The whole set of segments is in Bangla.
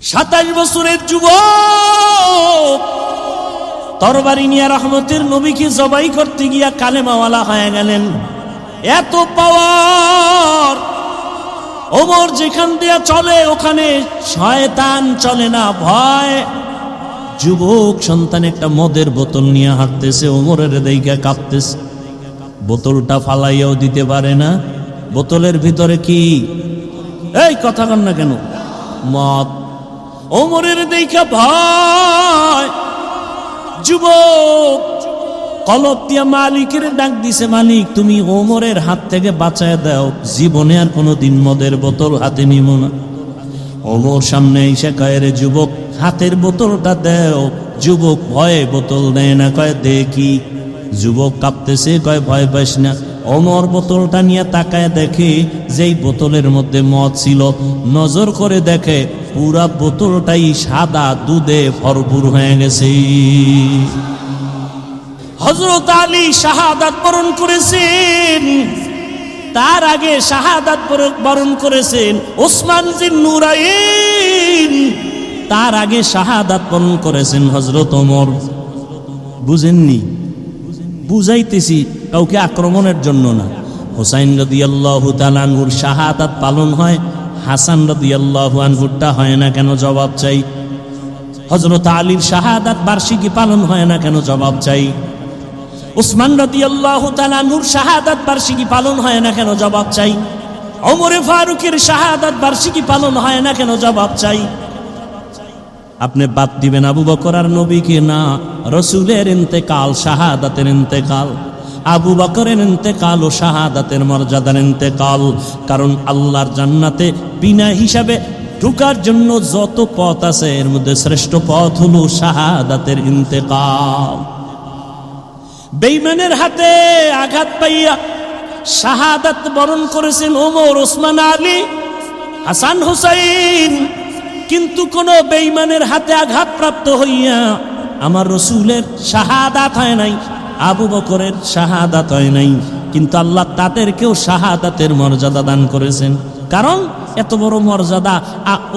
27 বছরের যুবক তরবারি নিয়ে রহমতের নবীকে জবাই করতে গিয়া কালেমাওয়ালা হয়ে গেলেন। এত পাওয়ার, ওমর যেখান দিয়ে চলে ওখানে শয়তান চলে না, ভয়। যুবক সন্তান একটা মদের বোতল নিয়ে হাঁটতেছে, ওমরের দিকে কাঁপতেছে, বোতলটা ফালাইয়াও দিতে পারে না। বোতলের ভিতরে কি? এই কথা কন না কেন? মদ। ওমরের দিকে ভয়। যুবক কলব দিয়া মালিকের ডাক দিছে, মালিক তুমি ওমরের হাত থেকে বাঁচায় দাও, জীবনে আর কোনোদিন মদের বোতল হাতে নিব না। ওমর সামনে এসে কয়, রে যুবক হাতের বোতলটা দেও। যুবক ভয়ে বোতল দেয় না, কয় দেখি। যুবক কাঁপতেছে, কয় ভয় পাইস না। ওমর বোতলটা নিয়ে তাকায় দেখে যেই বোতলের মধ্যে মদ ছিল, নজর করে দেখে পুরা বোতলটাই সাদা দুধে ভরপুর হয়ে গেছে। হযরত আলী শাহাদাত বরণ করেছেন, তার আগে শাহাদাত বরণ করেছেন ওসমান জিন্নুরাইন, তার আগে শাহাদাত বরণ করেছেন হযরত ওমর। বুঝেননি? বুঝাইতেছি, কাউকে আক্রমণের জন্য না। হুসাইন রাদিয়াল্লাহু তাআলা আনহুর শাহাদাত পালন হয়, হাসান রাদিয়াল্লাহু আনহুরটা হয় না কেন? জবাব চাই। হযরত আলীর শাহাদাত বার্ষিকী পালন হয় না কেন? জবাব চাই। উসমান রাদিয়াল্লাহু তাআলা আনহুর শাহাদাত বার্ষিকী পালন হয় না কেন? জবাব চাই। ওমর ফারুকের শাহাদাত বার্ষিকী পালন হয় না কেন? জবাব চাই। আপনি বাদ দিবেন আবু বকর আর নবীকে? না, রসুলের ইন্তেকাল শাহাদাতের ইন্তেকাল, আবু বকরের ইন্তেকাল ও শাহাদাতের মর্যাদার ইন্তেকাল। কারণ আল্লাহর জান্নাতে বিনা হিসাবে ঢোকার জন্য যত পথ আছে এর মধ্যে শ্রেষ্ঠ পথ হলো শাহাদাতের ইন্তেকাল। বেঈমানের হাতে আঘাত পাইয়া শাহাদাত বরণ করেছেন ওমর, ওসমান, আলী, হাসান, হুসাইন। কিন্তু কোন বেঈমানের হাতে আঘাতপ্রাপ্ত হইয়া আমার রসুলের শাহাদাত হয় নাই, আবু বকরের শাহাদাত হয় নাই। কিন্তু আল্লাহ তাদেরকেও শাহাদাতের মর্যাদা দান করেছেন। কারণ এত বড় মর্যাদা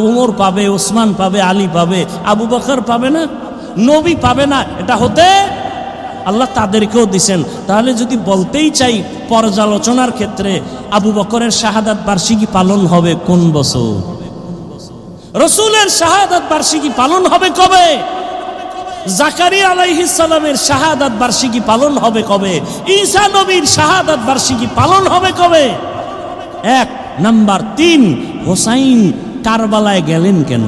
ওমর পাবে, ওসমান পাবে, আলী পাবে, আবু বকর পাবে না, নবী পাবে না। এটা হতে আল্লাহ তাদেরকেও দিছেন। তাহলে যদি বলতেই চাই পর্যালোচনার ক্ষেত্রে, আবু বকরের শাহাদাত বার্ষিকী পালন হবে কোন বছর? রসুলের শাহাদাত বার্ষিকী পালন হবে কবে? জাকারিয়া আলাইহিস সালামের শাহাদাত বার্ষিকী পালন হবে কবে? ঈসা নবীর শাহাদাত বার্ষিকী পালন হবে কবে? 1 নাম্বার 3, হোসাইন কারবালায় গেলেন কেন?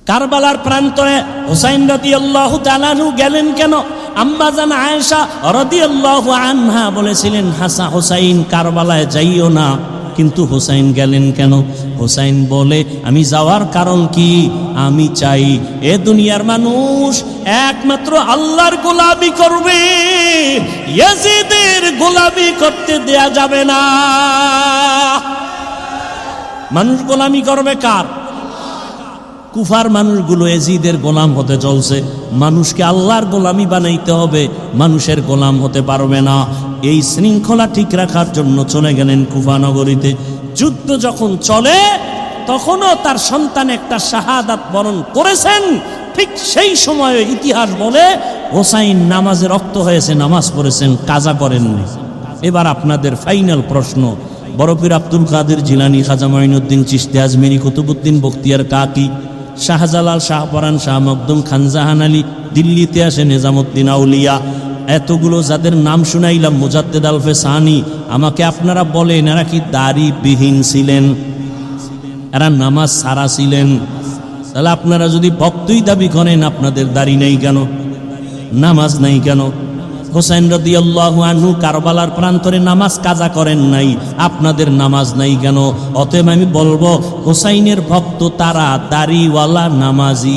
কারবালার প্রান্তরে হুসাইন রাদিয়াল্লাহু তাআলা আনহু গেলেন কেন? আম্মা জান আয়েশা রাদিয়াল্লাহু আনহা বলেছিলেন, হুসাইন কারবালায় যাইও না। কিন্তু হুসাইন গেলেন কেন? হুসাইন বলে, আমি যাওয়ার কারণ কি? আমি চাই এ দুনিয়ার মানুষ একমাত্র আল্লাহর গোলামি করবে, ইয়াজিদের গোলামি করতে দেয়া যাবে না। মানুষ গোলামি করবে কার? কুফার মানুষগুলো ইয়াজিদের গোলাম হতে চলছে। মানুষকে আল্লাহর গোলামি বানাইতে হবে, মানুষের গোলাম হতে পারবে না। এই শৃঙ্খলা ঠিক রাখার জন্য চলে গেলেন কুফা নগরীতে। যুদ্ধ যখন চলে তখনও তার সন্তান একটা শাহাদাত বরণ করেছেন। ঠিক সেই সময়ে ইতিহাস বলে হোসাইন নামাজে রক্ত হয়েছে, নামাজ পড়েছেন, কাজা করেননি। এবার আপনাদের ফাইনাল প্রশ্ন, বড় পীর আব্দুল কাদের জিলানী, খাজা মঈনুদ্দিন চিশতি আজমেরি, কুতুবউদ্দিন বখতিয়ার কাকি, শাহজালাল, শাহপরান, শাহ মখদুম, খানজাহান আলী, দিল্লিতে আসে নিজামুদ্দিন আউলিয়া, এতগুলো যাদের নাম শুনাইলাম, মুজাদ্দেদ আলফে সানি, আমাকে আপনারা বলেন এরা কি দাড়িবিহীন ছিলেন? এরা নামাজ ছাড়া ছিলেন? তাহলে আপনারা যদি ভক্তই দাবি করেন, আপনাদের দাড়ি নেই কেন? নামাজ নাই কেন? হোসাইন রাদিয়াল্লাহু আনহু কারবালার প্রান্তরে নামাজ কাজা করেন নাই, আপনাদের নামাজ নাই কেন? অতএব আমি বলবো হোসাইনের ভক্ত তারা দাড়িওয়ালা নামাজি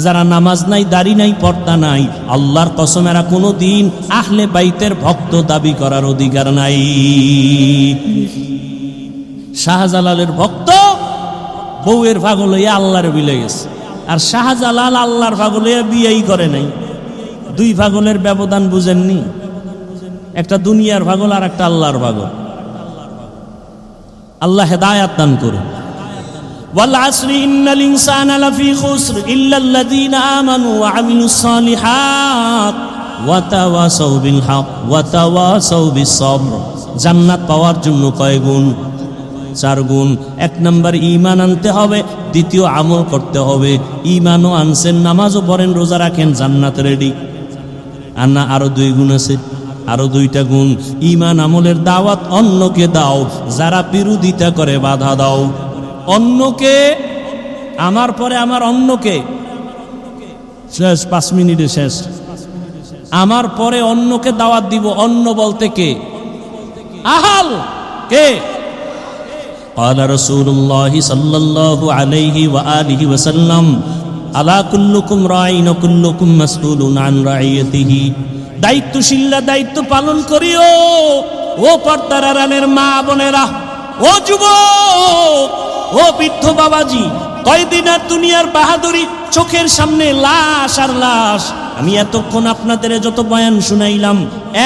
যারা নামাজ নাই, দাড়ি নাই, পর্দা নাই, আল্লাহর কসম এরা কোনোদিন আহলে বাইতের ভক্ত দাবি করার অধিকার নাই। শাহজালালের ভক্ত বউয়ের পাগল হইয়া আল্লাহর বিলে গেছে, আর শাহজালাল আল্লাহর পাগল হইয়া বিয়েই করে নাই। 2 পাগলের ব্যবধান বুঝেননি? একটা দুনিয়ার পাগল আর একটা আল্লাহর পাগল। আল্লাহ হেদায়াত দান করুন। ওয়াল আসরি ইন্নাল ইনসানা লাফি খুসর ইল্লাল্লাযীনা আমানু ওয়া আমিলুস সালিহাত ওয়া তাওয়াসাউ বিল হক ওয়া তাওয়াসাউ বিস সবর। জান্নাত পাওয়ার জন্য কয় গুণ? 4 গুণ। 1 নাম্বার ঈমান আনতে হবে, দ্বিতীয় আমল করতে হবে। ঈমানও আনছেন, নামাজও পড়েন, রোজা রাখেন, জান্নাত রেডি। আর না আরো 2 গুণ আছে, আরো 2টা গুণ। ঈমান আমলের দাওয়াত অন্যকে দাও, যারা বিরোধিতা করে বাধা দাও। অন্যকে, আমার পরে আমার অন্যকে, শেষ 5 মিনিটে শেষ। আমার পরে অন্যকে দাওয়াত দিব। অন্য বলতে কে? আহাল কে? قال رسول الله صلى الله عليه وآله وسلم ألا كلكم راع وكلكم مسؤول عن رعيته। দায়িত্বশীলরা দায়িত্ব পালন করিও। ও পর্দার আড়ালের মা বোনেরা, ও যুবক, ও বৃদ্ধ বাবাজি, কয়দিন আর দুনিয়ার বাহাদুরি, চোখের সামনে লাশ আর লাশ। আমি এতক্ষণ আপনাদের যত বয়ান শুনাইলাম,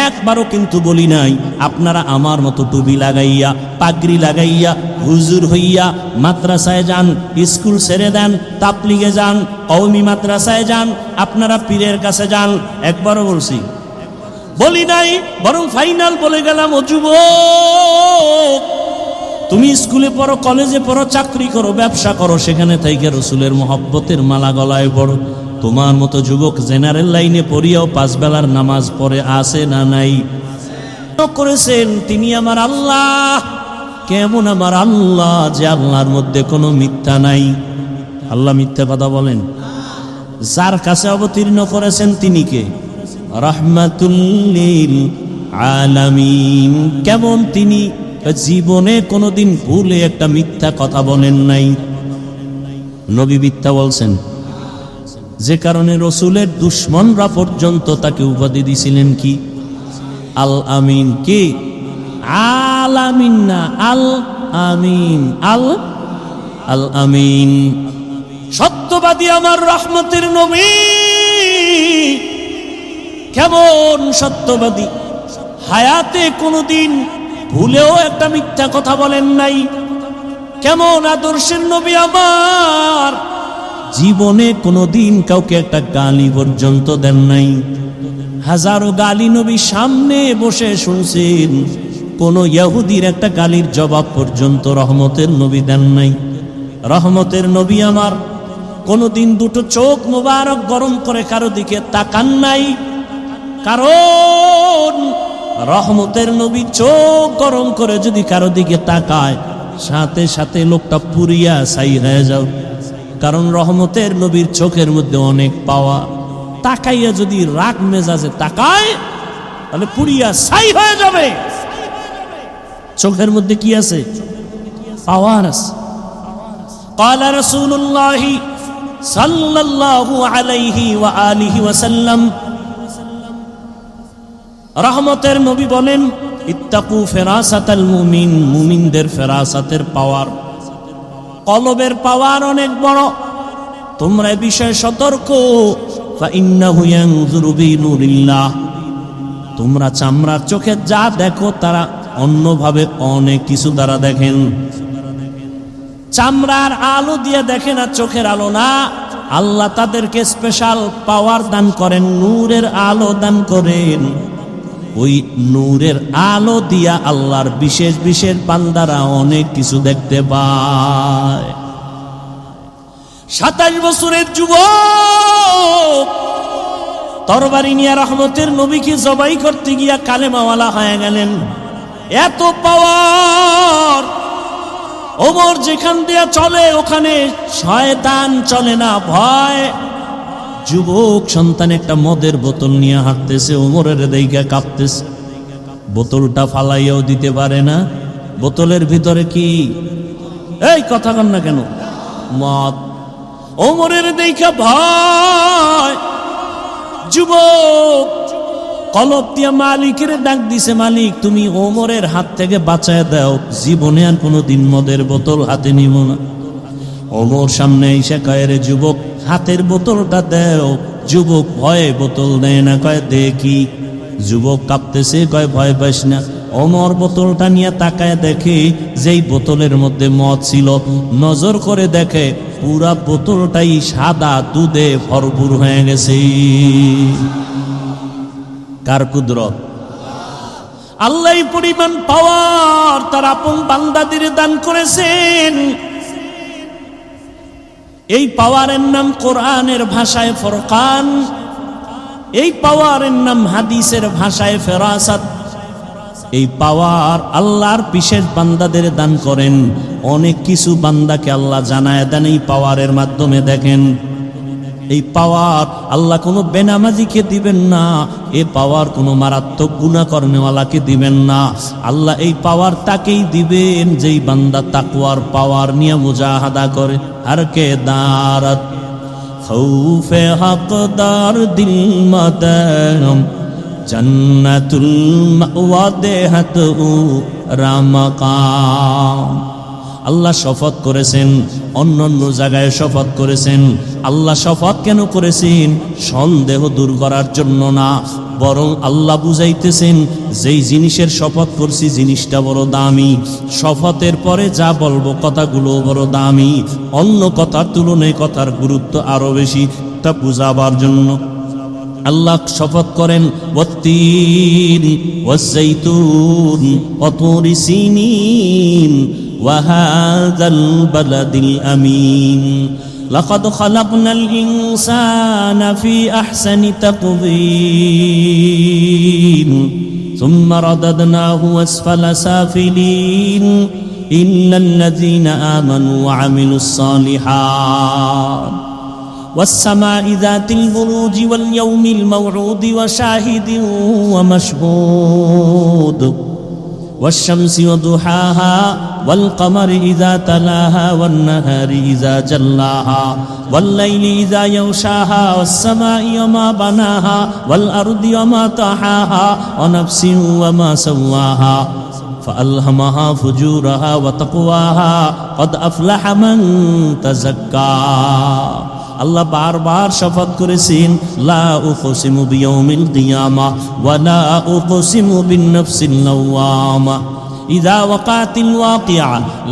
একবারও কিন্তু বলি নাই আপনারা আমার মতো টুপি লাগাইয়া, পাগড়ি লাগাইয়া, হুজুর হইয়া মাদ্রাসায় যান, স্কুল ছেড়ে দেন, তাবলিগে যান, কওমি মাদ্রাসায় যান, আপনারা পীরের কাছে যান। একবারও বলছি? বলি নাই। বরং ফাইনাল বলে গেলাম, ও যুবক, তুমি স্কুলে পড়ো, কলেজে পড়ো, চাকরি করো, ব্যবসা করো, সেখানে থেকে রসুলের মহব্বতের মালা গলায় পড়ো। তোমার মতো যুবক জেনারেল লাইনে পড়িয়াও 5 বেলার নামাজ পড়ে আছে না নাই? করেছেন তিনি আমার আল্লাহ। কেমন আমার আল্লাহ যে আল্লাহর মধ্যে কোনো মিথ্যা নাই। আল্লাহ মিথ্যা কথা বলেন? যার কাছে অবতীর্ণ করেছেন তিনি কে? রাহমাতুল লিল আলামিন। কেমন তিনি? জীবনে কোনোদিন ভুলে একটা মিথ্যা কথা বলেন নাই। নবী মিথ্যা বলছেন, যে কারণে রসুলের দুশ্মনরা পর্যন্ত তাকে উপাধি দিছিলেন কি? আল আমিন। কি? আল আমিন না, আল আমিন। আল আল আমিন। সত্যবাদী আমার রহমতের নবী। কেমন সত্যবাদী! হায়াতে কোনোদিন ভুলেও একটা মিথ্যা কথা বলেন নাই। কেমন আদর্শের নবী আমার! জীবনে কোনোদিন কাউকে একটা গালি পর্যন্ত দেন নাই। হাজারো গালি নবী সামনে বসে শুনছেন, কোন ইহুদির একটা গালির জবাব পর্যন্ত রহমতের নবী দেন নাই। রহমতের নবী আমার কোনোদিন 2টো চোখ মোবারক গরম করে কারো দিকে তাকান নাই। কারণ রহমতের নবী চোখ গরম করে যদি কারো দিকে তাকায়, সাথে সাথে লোকটা পুরিয়া ছাই হয়ে যাও। কারণ রহমতের নবীর চোখের মধ্যে অনেক পাওয়া। তাকাইয়া যদি রাগ মেজাজে তাকায়, তাহলে পুরিয়া ছাই হয়ে যাবে। চোখের মধ্যে কি আছে? পাওয়ার আছে। قال رسول الله صلى الله عليه وآله وسلم, রহমতের নবী বলেন, ইত্তাকু ফেরাসাতাল মুমিন। মুমিনদের ফেরাসাতের পাওয়ার, কলবের পাওয়ার অনেক বড়। তোমরা এই বিষয়ে সতর্ক। ফাইন্নাহু ইয়ানজুরু বিনুরিল্লাহ। তোমরা চামড়ার চোখে যা দেখো তারা অন্যভাবে অনেক কিছু দ্বারা দেখেন। চামড়ার আলো দিয়ে দেখেন আর চোখের আলো না। আল্লাহ তাদেরকে স্পেশাল পাওয়ার দান করেন, নূরের আলো দান করেন। ওই নূরের আলো দিয়া আল্লাহর বিশেষ বিশেষ বান্দারা অনেক কিছু দেখতে পায়। 27 বছরের যুবক তরবারি নিয়ে রহমতের নবীকে জবাই করতে গিয়া কালেমাওয়ালা হয়ে গেলেন। এত পাওয়ার! ওমর যেখান দিয়ে চলে ওখানে শয়তান চলে না, ভয়। যুবক সন্তান একটা মদের বোতল নিয়ে হাঁটতেছে, ওমরের দিকে কাঁপতেছে। বোতলটা ফালাইয়াও দিতে পারে না। বোতলের ভিতরে কি? এই কথা কন না কেন? মদ। ওমরের দিকে ভয়। যুবক কলব দিয়া মালিকের ডাক দিছে, মালিক তুমি ওমরের হাত থেকে বাঁচায় দাও, জীবনে আর কোনোদিন মদের বোতল হাতে নিব না। ওমর সামনে এসে কয়, রে যুবক হাতের বোতলটা দেও। যুবক ভয়ে বোতল দেয় না, কয় দেখি। যুবক কাঁপতেছে, কয় ভয় পাস না। ওমর বোতলটা নিয়ে তাকায় দেখে যেই বোতলের মধ্যে মদ ছিল, নজর করে দেখে পুরা বোতলটাই সাদা দুধে ভরপুর হয়ে গেছে। কার কুদরত? আল্লাহ পরিমাণ পাওয়ার তার আপন বান্দাদের দান করেছেন। এই পাওয়ারের নাম কোরআনের ভাষায় ফুরকান, এই পাওয়ারের নাম হাদিসের ভাষায় ফেরাসাত। এই পাওয়ার আল্লাহর বিশেষ বান্দাদের দান করেন। অনেক কিছু বান্দাকে আল্লাহ জানায় দেন এই পাওয়ারের মাধ্যমে। দেখেন, এই পাওয়ার আল্লাহ কোনো বেনামাজিকে দিবেন না, এই পাওয়ার কোনো মারাত্মক গুনাহ করনেওয়ালাকে দিবেন না। আল্লাহ এই পাওয়ার তাকেই দিবেন যেই বান্দা তাকওয়ার পাওয়ার নিয়ে মুজাহাদা করে। আর কে দারাত খৌফে হকদার দিল মাদাম জান্নাতুল মাওয়া দেহাত রামাকাম। আল্লাহ শপথ করেছেন, অন্য অন্য জায়গায় শপথ করেছেন। আল্লাহ শপথ কেন করেছেন? সন্দেহ দূর করার জন্য না, বরং আল্লাহ বুঝাইতেছেন যেই জিনিসের শপথ করছি জিনিসটা বড় দামি। শপথের পরে যা বলবো কথাগুলো বড় দামি, অন্য কথার তুলনায় কথার গুরুত্ব আরো বেশি, তা বুঝাবার জন্য আল্লাহ শপথ করেন ওয়াত্তিন ওয়াজ্জাইতুন ওয়া তুরি সিনিন ওয়া হাযাল বালাদিল আমিন লাকাদ খালাকনাল ইনসানা ফি আহসানি তাকওয়িম সুম্মা রাদাদনাহু আসফালা সাফিলিন ইল্লাল্লাযীনা আমানু ওয়া আমিলুস সালিহাত والسماء ذات البروج واليوم الموعود وشاهد ومشهود والشمس وضحاها والقمر إذا تلاها والنهار إذا جلاها والليل إذا يغشاها والسماء وما بناها والأرض وما طحاها ونفس وما سواها فألهمها فجورها وتقواها قد أفلح من تزكى। আল্লাহ বারবার শপথ করেছেন লা উকসিমু বিয়াউমিল কিয়ামা ওয়া লা উকসিমু বিন-নাফসিল লাওয়ামা ইযা ওয়াকাতিল ওয়াকিআ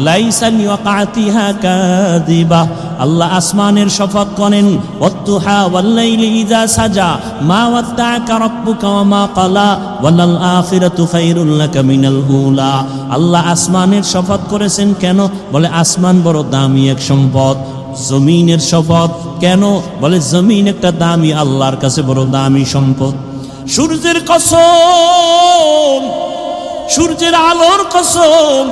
লাইসা লিওয়াকাতিহা কাযিবা। আল্লাহ আসমানের শপথ করেন ওয়াত-তুহা ওয়াল-লাইলি ইযা সাজা মা ওয়াদ্দাআকা রাব্বুকা ওয়া মা ক্বালা ওয়ালাল আখিরাতু খায়রুল লাকা মিনাল উলা। আল্লাহ আসমানের শপথ করেছেন কেন? বলে আসমান বড় দামি এক সম্পদ। জমিনের শপথ কেন? বলে জমিন একটা দামি, আল্লাহর কাছে বড় দামি সম্পদ। সূর্যের কসম, সূর্যের আলোর কসম,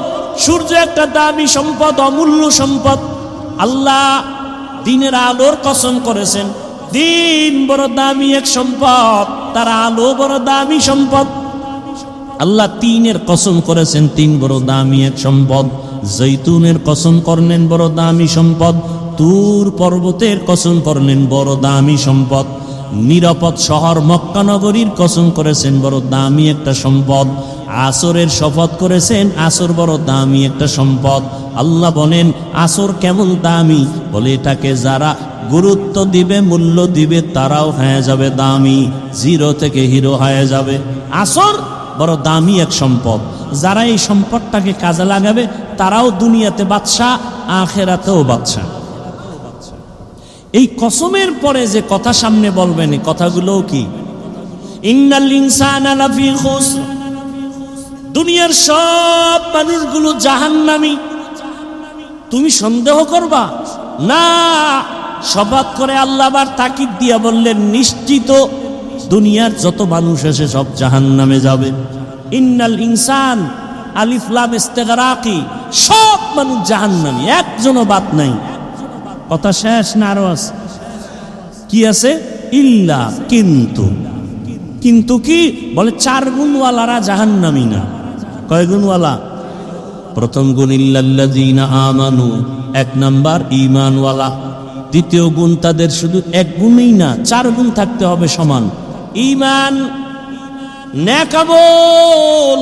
সূর্য একটা দামি সম্পদ, অমূল্য সম্পদ। আল্লাহ দিনের আলোর কসম করেছেন, দিন বড় দামি এক সম্পদ, তার আলো বড় দামি সম্পদ। আল্লাহ তিনের কসম করেছেন, তিন বড় দামি এক সম্পদ। জৈতুনের কসম করলেন বড় দামি সম্পদ। তুর পর্বতের কসম করলেন বড় দামি সম্পদ। নিরাপদ শহর মক্কা নগরীর কসম করেছেন বড় দামি একটা সম্পদ। আসরের শপথ করেছেন, আসর বড় দামি একটা সম্পদ। আল্লাহ বলেন আসর কেমন দামি? বলে এটাকে যারা গুরুত্ব দিবে, মূল্য দিবে, তারাও হয়ে যাবে দামি, জিরো থেকে হিরো হয়ে যাবে। আসর বড় দামি এক সম্পদ। যারা এই সম্পদটাকে কাজে লাগাবে তারাও দুনিয়াতে বাদশাহ, আখিরাতেও বাদশাহ। এই কসমের পরে যে কথা সামনে বলবেন, এই কথাগুলো কি? ইন্নাল ইনসানা লাফি খুসর, দুনিয়ার সব মানুষগুলো জাহান্নামী। তুমি সন্দেহ করবা না? শপথ করে আল্লাহ আবার তাকিদ দিয়া বললেন নিশ্চিত দুনিয়ার যত মানুষ আছে সব জাহান্নামে যাবে। ইন্নাল ইনসান আলিফ লাম ইস্তিগরাকি, সব মানুষ জাহান্নামী, একজনও বাদ নাই। কথা শেষ না আরো আছে? কি আছে? ইল্লা, কিন্তু। কিন্তু কি? বলে চার গুণওয়ালারা জাহান্নামী না। কয় গুণওয়ালা? প্রথম গুণ ইল্লাল্লাযীনা আমানু, এক নাম্বার ঈমানওয়ালা। দ্বিতীয় গুণ তাদের শুধু এক গুণই না, চার গুণ থাকতে হবে সমান। ঈমান, নেক আমল।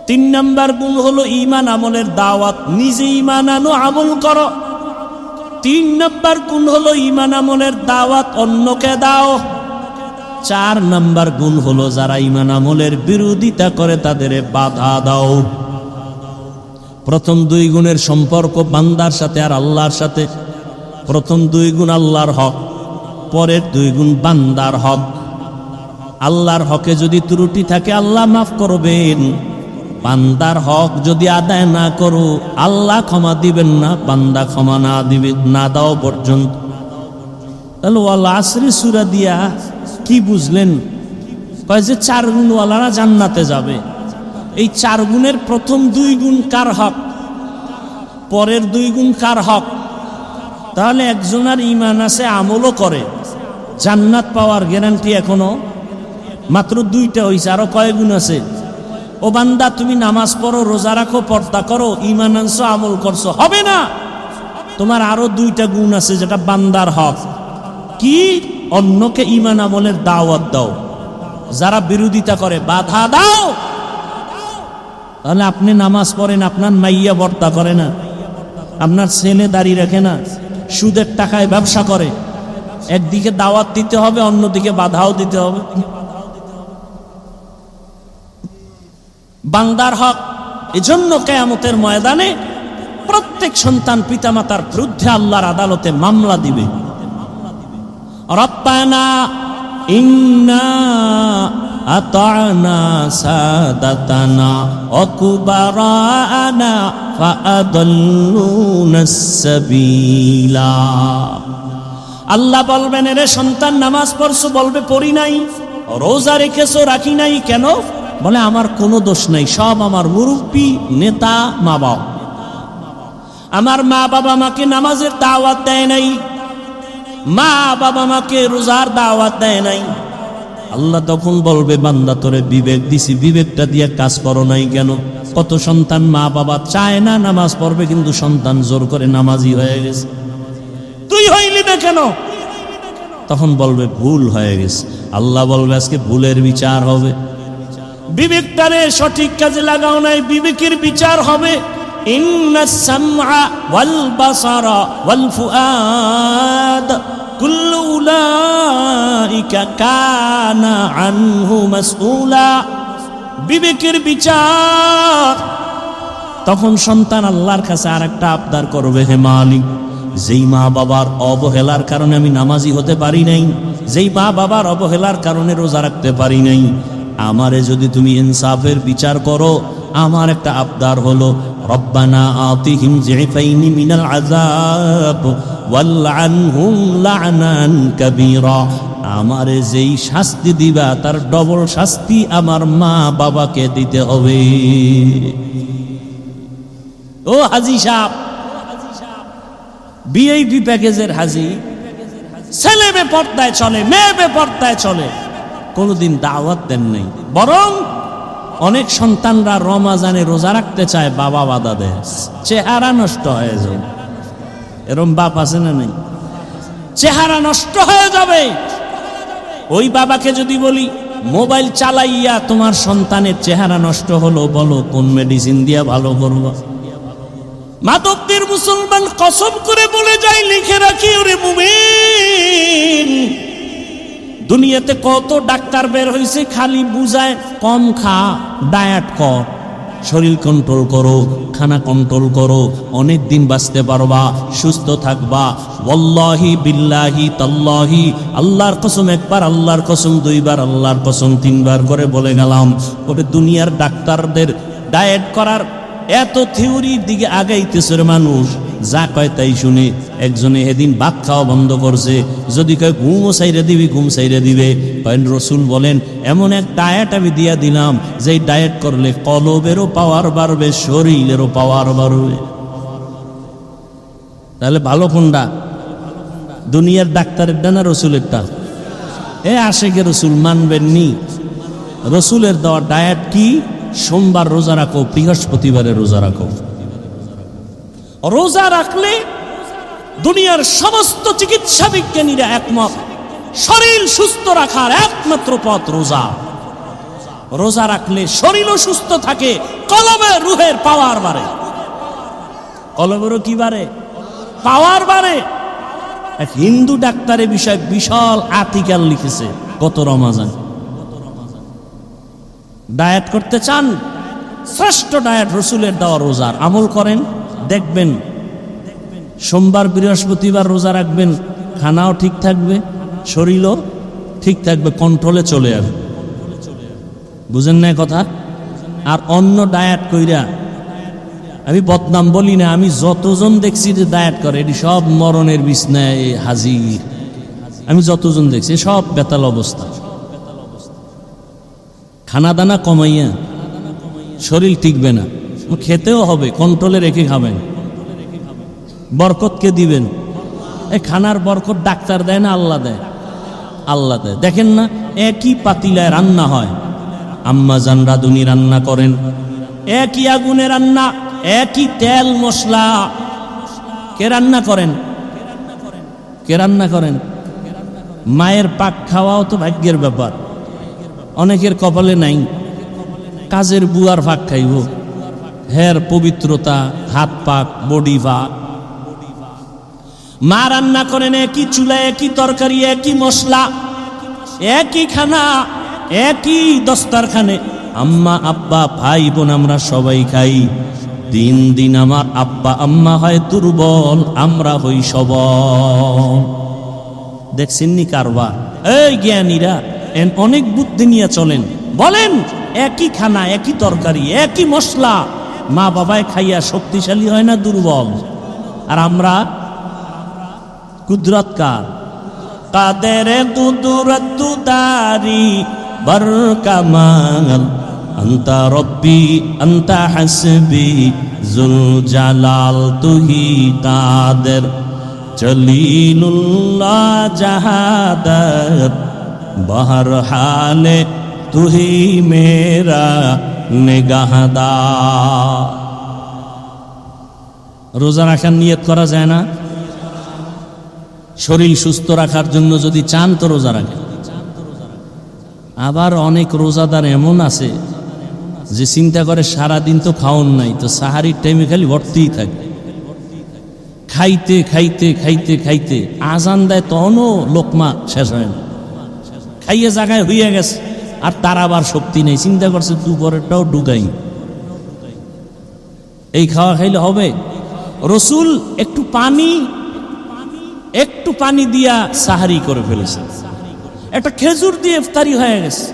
তিন নাম্বার গুণ হলো ঈমান আমলের দাওয়াত, নিজে ঈমান আনো, আমল করো। তিন নাম্বার গুণ হলো ঈমান আমলের দাওয়াত, অন্যকে দাও। 4 নাম্বার গুণ হলো যারা ঈমান আমলের বিরোধিতা করে তাদের বাধা দাও। প্রথম 2 গুণের সম্পর্ক বান্দার সাথে আর আল্লাহর সাথে। প্রথম 2 গুণ আল্লাহর হক, পরের 2 গুণ বান্দার হক। আল্লাহর হকে যদি ত্রুটি থাকে আল্লাহ মাফ করবেন, বান্দার হক যদি আদায় না করো আল্লাহ ক্ষমা দিবেন না, বান্দা ক্ষমা না দাও পর্যন্ত। তাহলে ওয়াল আসরি সূরা দিয়া কি বুঝলেন? কয় যে 4 গুণওয়ালারা জান্নাতে যাবে। এই 4 গুণের প্রথম 2 গুণ কার হক, পরের 2 গুণ কার হক? তাহলে একজনের ঈমান আছে, আমলও করে, জান্নাত পাওয়ার গ্যারান্টি এখনো মাত্র 2টা হইছে, আরো কয় গুণ আছে? ও বান্দা তুমি নামাজ পড়ো, রোজা রাখো, পর্দা করো, ঈমান আনছো, আমল করছো, হবে না। তোমার আরো 2টা গুণ আছে যেটা বান্দার হক। কি? অন্যকে ঈমান আমলের দাওয়াত দাও, যারা বিরোধিতা করে বাধা দাও। তাহলে আপনি নামাজ পড়েন, আপনার মাইয়া পর্দা করে না, আপনার ছেলে দাড়ি রাখে না, সুদের টাকায় ব্যবসা করে, একদিকে দাওয়াত দিতে হবে, অন্যদিকে বাধাও দিতে হবে। বান্দার হক। এজন্য কিয়ামতের ময়দানে প্রত্যেক সন্তান পিতামাতার বিরুদ্ধে আল্লাহর আদালতে মামলা দিবে। রব্বানা ইন্না আতা'না সাদাতানা ওয়া কুবারানা ফাআদাল্লুনাস সাবিলা। আল্লাহ বলবেন, এরে সন্তান নামাজ পড়ছো, বলবে পড়ি নাই। রোজা রেখেছো, রাখি নাই। কেন? বলে আমার কোনো দোষ নাই, সব আমার মুরব্বী, নেতা, মা বাবা। আমার মা বাবা আমাকে নামাজের দাওয়াত দেয় নাই, মা বাবা আমাকে রোজার দাওয়াত দেয় নাই। আল্লাহ তখন বলবে, বান্দা তোরে বিবেক দিছি, বিবেকটা দিয়ে কাজ করো নাই কেন? কত সন্তান মা বাবা চায় না নামাজ পড়বে, কিন্তু সন্তান জোর করে নামাজি হয়ে গেছে, তুই হইলি না কেন? তখন বলবে ভুল হয়ে গেছে। আল্লাহ বলবে আজকে ভুলের বিচার হবে। বিবেকটারে সঠিক কাজে লাগাও নাই, বিবেকের বিচার হবে। ইন্নাস সামআ ওয়াল বাসারা ওয়াল ফুআদ কুল্লু উলাইকা কানা আনহু মাসউলা। বিবেকের বিচার। তখন সন্তান আল্লাহর কাছে আরেকটা আবদার করবে, হে মালিক, যেই মা বাবার অবহেলার কারণে আমি নামাজি হতে পারি নাই, যেই মা বাবার অবহেলার কারণে রোজা রাখতে পারি নাই, আমারে যদি তুমি ইনসাফের বিচার করো, আমার একটা আবদার হলো, রব্বানা আতিহিম যিফাইনি মিনাল আযাব ওয়ালআনহুম লা'নান কাবীরা। আমারে যেই শাস্তি দিবা তার ডবল শাস্তি আমার মা বাবাকে দিতে হবে। ও হাজী সাহেব, ভিআইপি প্যাকেজের হাজী, ছেলে বেপরদায় চলে, মেয়ে বেপরদায় চলে, কোনদিন দাওয়াত দেন নাই। বরং অনেক সন্তানরা রমাজানে রোজা রাখতে চায়, বাবা বাধা দেয়, চেহারা নষ্ট হয়ে যাবে। এরম বাপ আছে না নাই? চেহারা নষ্ট হয়ে যাবে। ওই বাবাকে যদি বলি, মোবাইল চালাইয়া তোমার সন্তানের চেহারা নষ্ট হলো, বলো কোন মেডিসিন দিয়া ভালো করবা? মাদকদের মুসলমান কসম করে বলে যায়, লিখে রাখি, ওরে মুমিন, দুনিয়াতে কত ডাক্তার বের হয়েছে, খালি বুঝায় কম খা, ডায়েট কর, শরীর কন্ট্রোল করো, খানা কন্ট্রোল করো, অনেক দিন বাঁচতে পারবা, সুস্থ থাকবা। ওয়াল্লাহি বিল্লাহি তাল্লাহি, আল্লাহর কসম একবার, আল্লাহর কসম দুইবার, আল্লাহর কসম তিনবার করে বলে গেলাম। ওরে দুনিয়ার ডাক্তারদের ডায়েট করার এত থিওরির দিকে আগাইতেছে মানুষ, যা কয় তাই শুনে। একজনে এদিন ভাত খাওয়া বন্ধ করছে, যদি কয় ঘুমও সাইরে দিবি, ঘুম সাইরে দিবে। কয়েন রসুল বলেন, এমন এক ডায়েট আমি দিয়া দিলাম, যেই ডায়েট করলে কলবেরও পাওয়ার বাড়বে, শরীরেরও পাওয়ার বাড়বে। তাহলে ভালো কোনটা? দুনিয়ার ডাক্তারেরটা না রসুলেরটা? এ আশেকে রসুল মানবেননি। রসুলের দেওয়া ডায়েট কি? সোমবার রোজা রাখো, বৃহস্পতিবারে রোজা রাখো। রোজা রাখলে দুনিয়ার সমস্ত চিকিৎসা বিজ্ঞানীরা একমত, শরীর সুস্থ রাখার একমাত্র পথ রোজা। রোজা রাখলে শরীরও সুস্থ থাকে, কলবে রুহের পাওয়ার বাড়ে। কলবেরও কি বাড়ে? পাওয়ার বাড়ে। এক হিন্দু ডাক্তারের বিষয়ে বিশাল আর্টিকেল লিখেছে, গত রমাজান। ডায়েট করতে চান, শ্রেষ্ঠ ডায়েট রসুলের দেওয়া রোজার আমল করেন, দেখবেন সোমবার বৃহস্পতিবার রোজা রাখবেন, খানাও ঠিক থাকবে, শরীরও ঠিক থাকবে, কন্ট্রোলে চলে আসবে। বুঝেন না কথা? আর অন্য ডায়েট কইরা, আমি বদনাম বলি না, আমি যতজন দেখছি যে ডায়েট করে এটি সব মরণের বিছনায় হাজির। আমি যতজন দেখছি সব বেতাল অবস্থা। খানা দানা কমাইয়া শরীর টিকবে না, খেতেও হবে, কন্ট্রোলে রেখে খাবেন। বরকতকে দিবেন, এই খানার বরকত ডাক্তার দেয় না, আল্লাহ দেয়। আল্লাহ দেয়। দেখেন না, একই পাতিলায় রান্না হয়, আম্মা জান রাঁধুনি রান্না করেন, একই আগুনে রান্না, একই তেল মশলা। কে রান্না করেন? কে রান্না করেন? মায়ের পাক খাওয়াও তো ভাগ্যের ব্যাপার, অনেকের কপালে নাই। কাজের বুয়ার পাক খাইব, হের পবিত্রতা, হাত পাক, বডি পাক। মা রান্না করেন একই চুলায়, একই তরকারি, একই মশলা, একই খানা, একই দস্তারখানে। আম্মা আব্বা ভাই বোন আমরা সবাই খাই। দিন দিন আমার আব্বা আম্মা হয় দুর্বল, আমরা হই সবল। দেখছেননি কারবার? এই জ্ঞানীরা অনেক বুদ্ধি নিয়ে চলেন। বলেন, একই খানা, একই তরকারি, একই মশলা, মা বাবায় খাইয়া শক্তিশালী হয় না দুর্বল? আর আমরা কুদরত কার? কাদের কুদরত দারি বরকামাল, আন্তা রব্বি আন্তা হাসবি জুল জালাল, তুহি কাদের জলিলুল্লাহ জাহাদাত, বহর হালে তুহি মেরা নিগাহদার। রোজা রাখার নিয়ত করা যায় না? শরীর সুস্থ রাখার জন্য যদি চান তো রোজা রাখেন। আবার অনেক রোজাদার এমন আছে যে চিন্তা করে সারাদিন তো খাওন নাই, তো সাহারির টাইমে খালি ভর্তিই থাকে, খাইতে খাইতে খাইতে খাইতে আজান দেয় তখনও লোকমা শেষ হয় না, খাইয়ে জায়গায় হইয়া গেছে। আর তার আবার শক্তি নেই, চিন্তা করছে দুপুরেরটাও ঢুকাই, এই খাওয়া খাইলে হবে? রসুল একটু পানি দিয়া সাহারি করে ফেলেছে, একটা খেজুর দিয়ে ইফতারি হয়ে গেছে।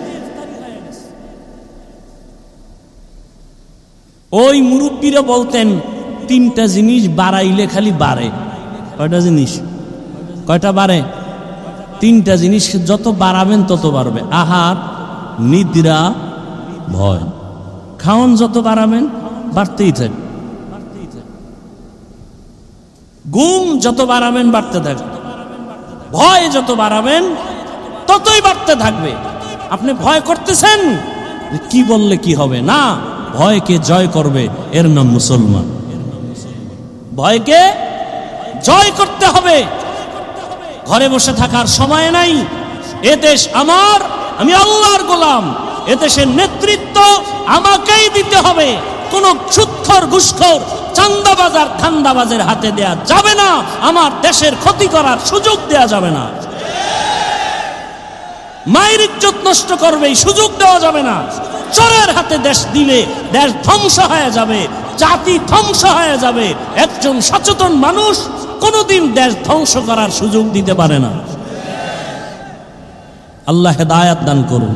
ওই মুরব্বীরা বলতেন 3টা জিনিস বাড়াইলে খালি বাড়ে। কয়টা জিনিস? কয়টা বাড়ে? 3টা জিনিস, যত বাড়াবেন তত বাড়বে। আহার, নিদ্রা, ভয়। খাওন যত বাড়াবেন বাড়তেই থাকবে। ঘুম যত বাড়াবেন বাড়তে থাকবে, ভয় যত বাড়াবেন ততই বাড়তে থাকবে। আপনি ভয় করতেছেন, কি বললে কি হবে? না, ভয়কে জয় করবে, এর নাম মুসলমান। ভয়কে জয় করতে হবে। ঘরে বসে থাকার সময় নাই। এ দেশ আমার, আমি আল্লাহর গোলাম, এ দেশের নেতৃত্ব আমাকেই দিতে হবে। কোন সুদখোর, ঘুষখোর, চান্দাবাজার, ধান্দাবাজের হাতে দেয়া যাবে না। আমার দেশের ক্ষতি করার সুযোগ দেয়া যাবে না। মায়ের ইজ্জত নষ্ট করবে, এই সুযোগ দেওয়া যাবে না। চোরের হাতে দেশ দিলে দেশ ধ্বংস হয়ে যাবে, জাতি ধ্বংস হয়ে যাবে। একজন সচেতন মানুষ কোনোদিন দেশ ধ্বংস করার সুযোগ দিতে পারে না। আল্লাহ হেদায়াত দান করুন।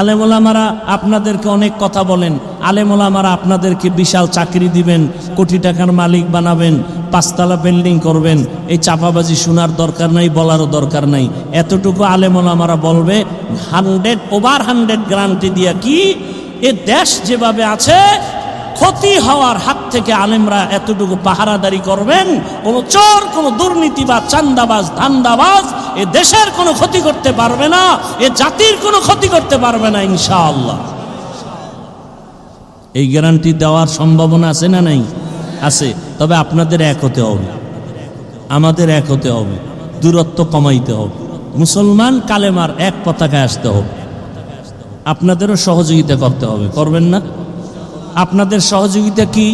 আলেম ওলামারা আপনাদেরকে অনেক কথা বলেন, আলেম ওলামারা আপনাদেরকে বিশাল চাকরি দিবেন, কোটি টাকার মালিক বানাবেন, 5তলা বিল্ডিং করবেন। এই চাপাবাজি শোনার দরকার নাই, বলারও দরকার নাই। এতটুকু আলেম ওলামারা বলবে 100% গ্যারান্টি দিয়া কি, এ দেশ যেভাবে আছে ক্ষতি হওয়ার হাত থেকে আলেমরা এতটুকু পাহারাদারি করবেন। কোন চোর, কোন দুর্নীতিবাজ, চান্দাবাজ, ধান্দাবাজ এ দেশের কোনো ক্ষতি করতে পারবে না, এ জাতির কোনো ক্ষতি করতে পারবে না ইনশাআল্লাহ। এই গ্যারান্টি দেওয়ার সম্ভাবনা আছে না নাই? আছে। তবে আপনাদের এক হতে হবে, আমাদের এক হতে হবে, দূরত্ব কমাইতে হবে। মুসলমান কালেমার এক পতাকায় আসতে হবে। আপনাদেরও সহযোগিতা করতে হবে, করবেন না? আপনাদের সহযোগিতা কি?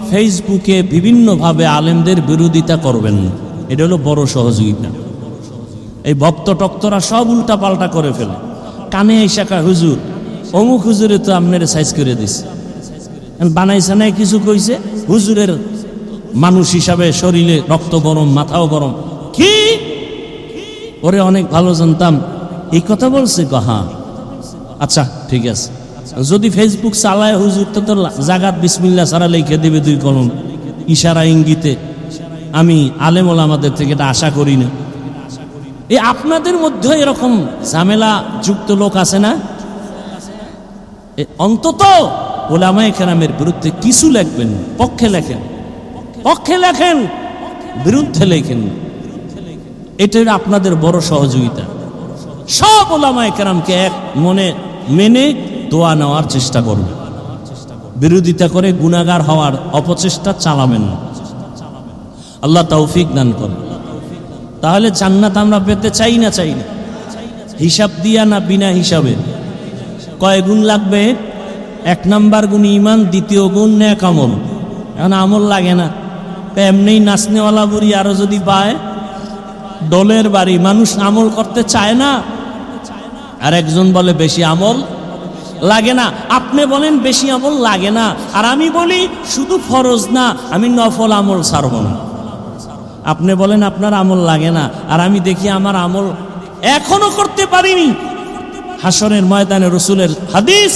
ফেসবুকে বিভিন্নভাবে আলেমদের বিরোধিতা করবেন না, এটা হলো বড় সহযোগিতা। এই ভক্ত টক্তরা সব উল্টা পাল্টা করে ফেলে। কানে এসে কয় হুজুর অমুক হুজুরে তো আপনার সাইজ করে দিছে, বানাইছে নাই কিছু কইছে, হুজুরের মানুষ হিসাবে শরীরে রক্ত গরম, মাথাও গরম। কি ওরে অনেক ভালো জানতাম, এই কথা বলছে হ্যাঁ আচ্ছা ঠিক আছে। যদি ফেসবুক চালায় হুজুর তো তোর জাগাত বিসমিল্লাহ সারা লিখে দেবে 2 কলম ইশারা ইঙ্গিতে। আমি আলেম ওলামাদের থেকে এটা আশা করি না। এই আপনাদের মধ্যে এরকম ঝামেলা যুক্ত লোক আছে না? অন্তত ওলামায়ে কেরামের বিরুদ্ধে কিছু লিখবেন, পক্ষে লেখেন, পক্ষে লেখেন, বিরুদ্ধে লেখেন। এটাই আপনাদের বড় সহযোগিতা। সব ওলামায়ে কেরামকে এক মনে মেনে দোয়া নেওয়ার চেষ্টা করবেন, বিরোধিতা করে গুনাহগার হওয়ার অপচেষ্টা চালাবেন না। আল্লাহ তৌফিক দান করেন। তাহলে জান্নাত আমরা পেতে চাই না? চাই না। হিসাব দিয়া না বিনা হিসাবে? কয় গুণ লাগবে? 1 নাম্বার গুণ ঈমান, 2য় গুণ নেক আমল। এখন আমল লাগে না, এমনি নাচনেওয়ালা বুড়ি আরো যদি পায় ডলের বাড়ি, মানুষ আমল করতে চায় না। আর একজন বলে বেশি আমল লাগে না। আপনি বলেন বেশি আমল লাগে না, আর আমি বলি শুধু ফরজ না, আমি নফল আমল ছাড়ব না। আপনি বলেন আপনার আমল লাগে না, আর আমি দেখি আমার আমল এখনো করতে পারিনি। হাসরের ময়দানে রসুলের হাদিস,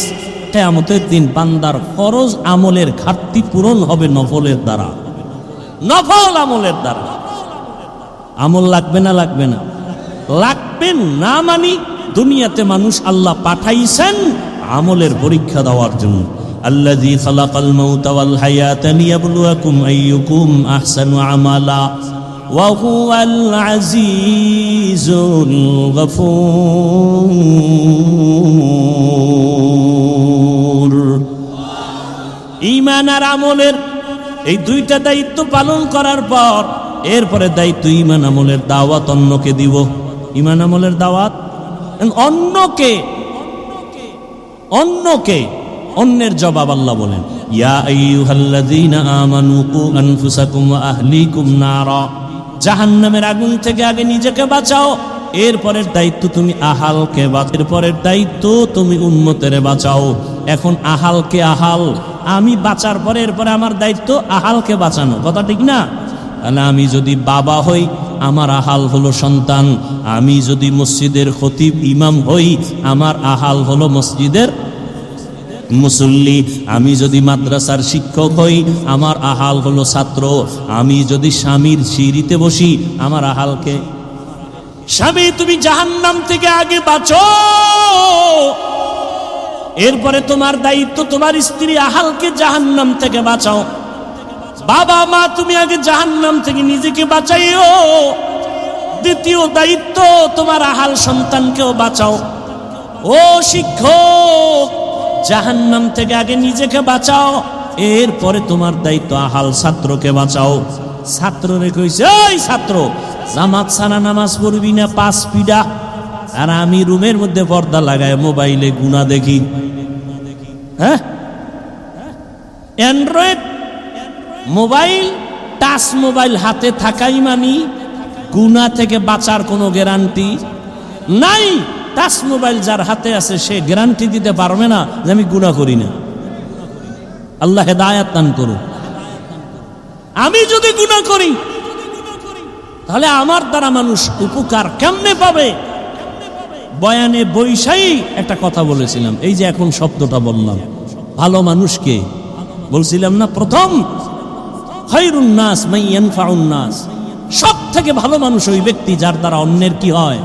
কিয়ামতের দিন বান্দার ফরজ আমলের ঘাটতি পূরণ হবে নফলের দ্বারা, নফল আমলের দ্বারা। আমল লাগবে না? লাগবে না? লাগবেন না মানি দুনিয়াতে মানুষ আল্লাহ পাঠাইছেন আমলের পরীক্ষা দেওয়ার জন্য। আল্লাযী খালাকাল মাউতা ওয়াল হায়াতা লিয়াবলুয়াকুম আইয়ুকুম আহসানু আমালা ওয়া হুয়াল আজিজুল গফুর। ঈমান আর আমলের এই 2টা দায়িত্ব পালন করার পর এরপরে দায়িত্ব ঈমান আমলের দাওয়াত অন্যকে দিব। ঈমান আমলের দাওয়াত অন্যকে অন্যের জবাব আল্লাহ বলেন, ইয়া আইয়ুহাল্লাযীনা আমানু কু আনফুসাকুম ওয়া আহলিকুম নারা। জাহান্নামের আগুন থেকে আগে নিজেকে বাঁচাও, এরপরের দায়িত্ব তুমি আহালকে বাঁচাও, এরপরের দায়িত্ব তুমি উম্মতের বাঁচাও। এখন আহালকে আহাল আমি বাঁচার পরে এরপরে আমার দায়িত্ব আহালকে বাঁচানো, কথা ঠিক না? তাহলে আমি যদি বাবা হই আমার আহাল হলো সন্তান, আমি যদি মসজিদের খতিব ইমাম হই আমার আহাল হলো মসজিদের মুসল্লি, আমি যদি মাদ্রাসার শিক্ষক হই আমার আহাল হলো ছাত্র, আমি যদি স্বামীর সিঁড়িতে বসি আমার আহালকে। স্বামী তুমি জাহান্নাম থেকে আগে বাঁচো, এরপরে তোমার দায়িত্ব তোমার স্ত্রী আহালকে জাহান্নাম থেকে বাঁচাও। বাবা মা তুমি আগে জাহান্নাম থেকে নিজেকে বাঁচাইও, দ্বিতীয় দায়িত্ব তোমার আহাল সন্তানকেও বাঁচাও। ও শিক্ষক জাহান্নাম থেকে আগে নিজেকে বাঁচাও, এরপরে তোমার দায়িত্ব আহাল ছাত্রকে বাঁচাও। ছাত্ররে কইছে, ওই ছাত্র জামাত ছাড়া নামাজ পড়বি না 5 পিডা, আর আমি রুমের মধ্যে পর্দা লাগায় মোবাইলে গুনাহ দেখি। হ্যাঁ, অ্যান্ড্রয়েড মোবাইল, টাচ মোবাইল হাতে থাকাই মানি গুনাহ থেকে বাঁচার কোনো গ্যারান্টি নাই। টাচ মোবাইল যার হাতে আছে সে গ্যারান্টি দিতে পারবে না যে আমি গুনাহ করি না। আল্লাহ হেদায়েত দান করুন। আমি যদি গুনাহ করি তাহলে আমার দ্বারা মানুষ উপকার কেমনে পাবে? বয়ানে বৈশাই একটা কথা বলেছিলাম, এই যে এখন শব্দটা বললাম, ভালো মানুষকে বলছিলাম না প্রথম, খায়রুন নাস মান ইয়ানফাউন নাস, সব থেকে ভালো মানুষ ওই ব্যক্তি যার দ্বারা অন্যের কি হয়,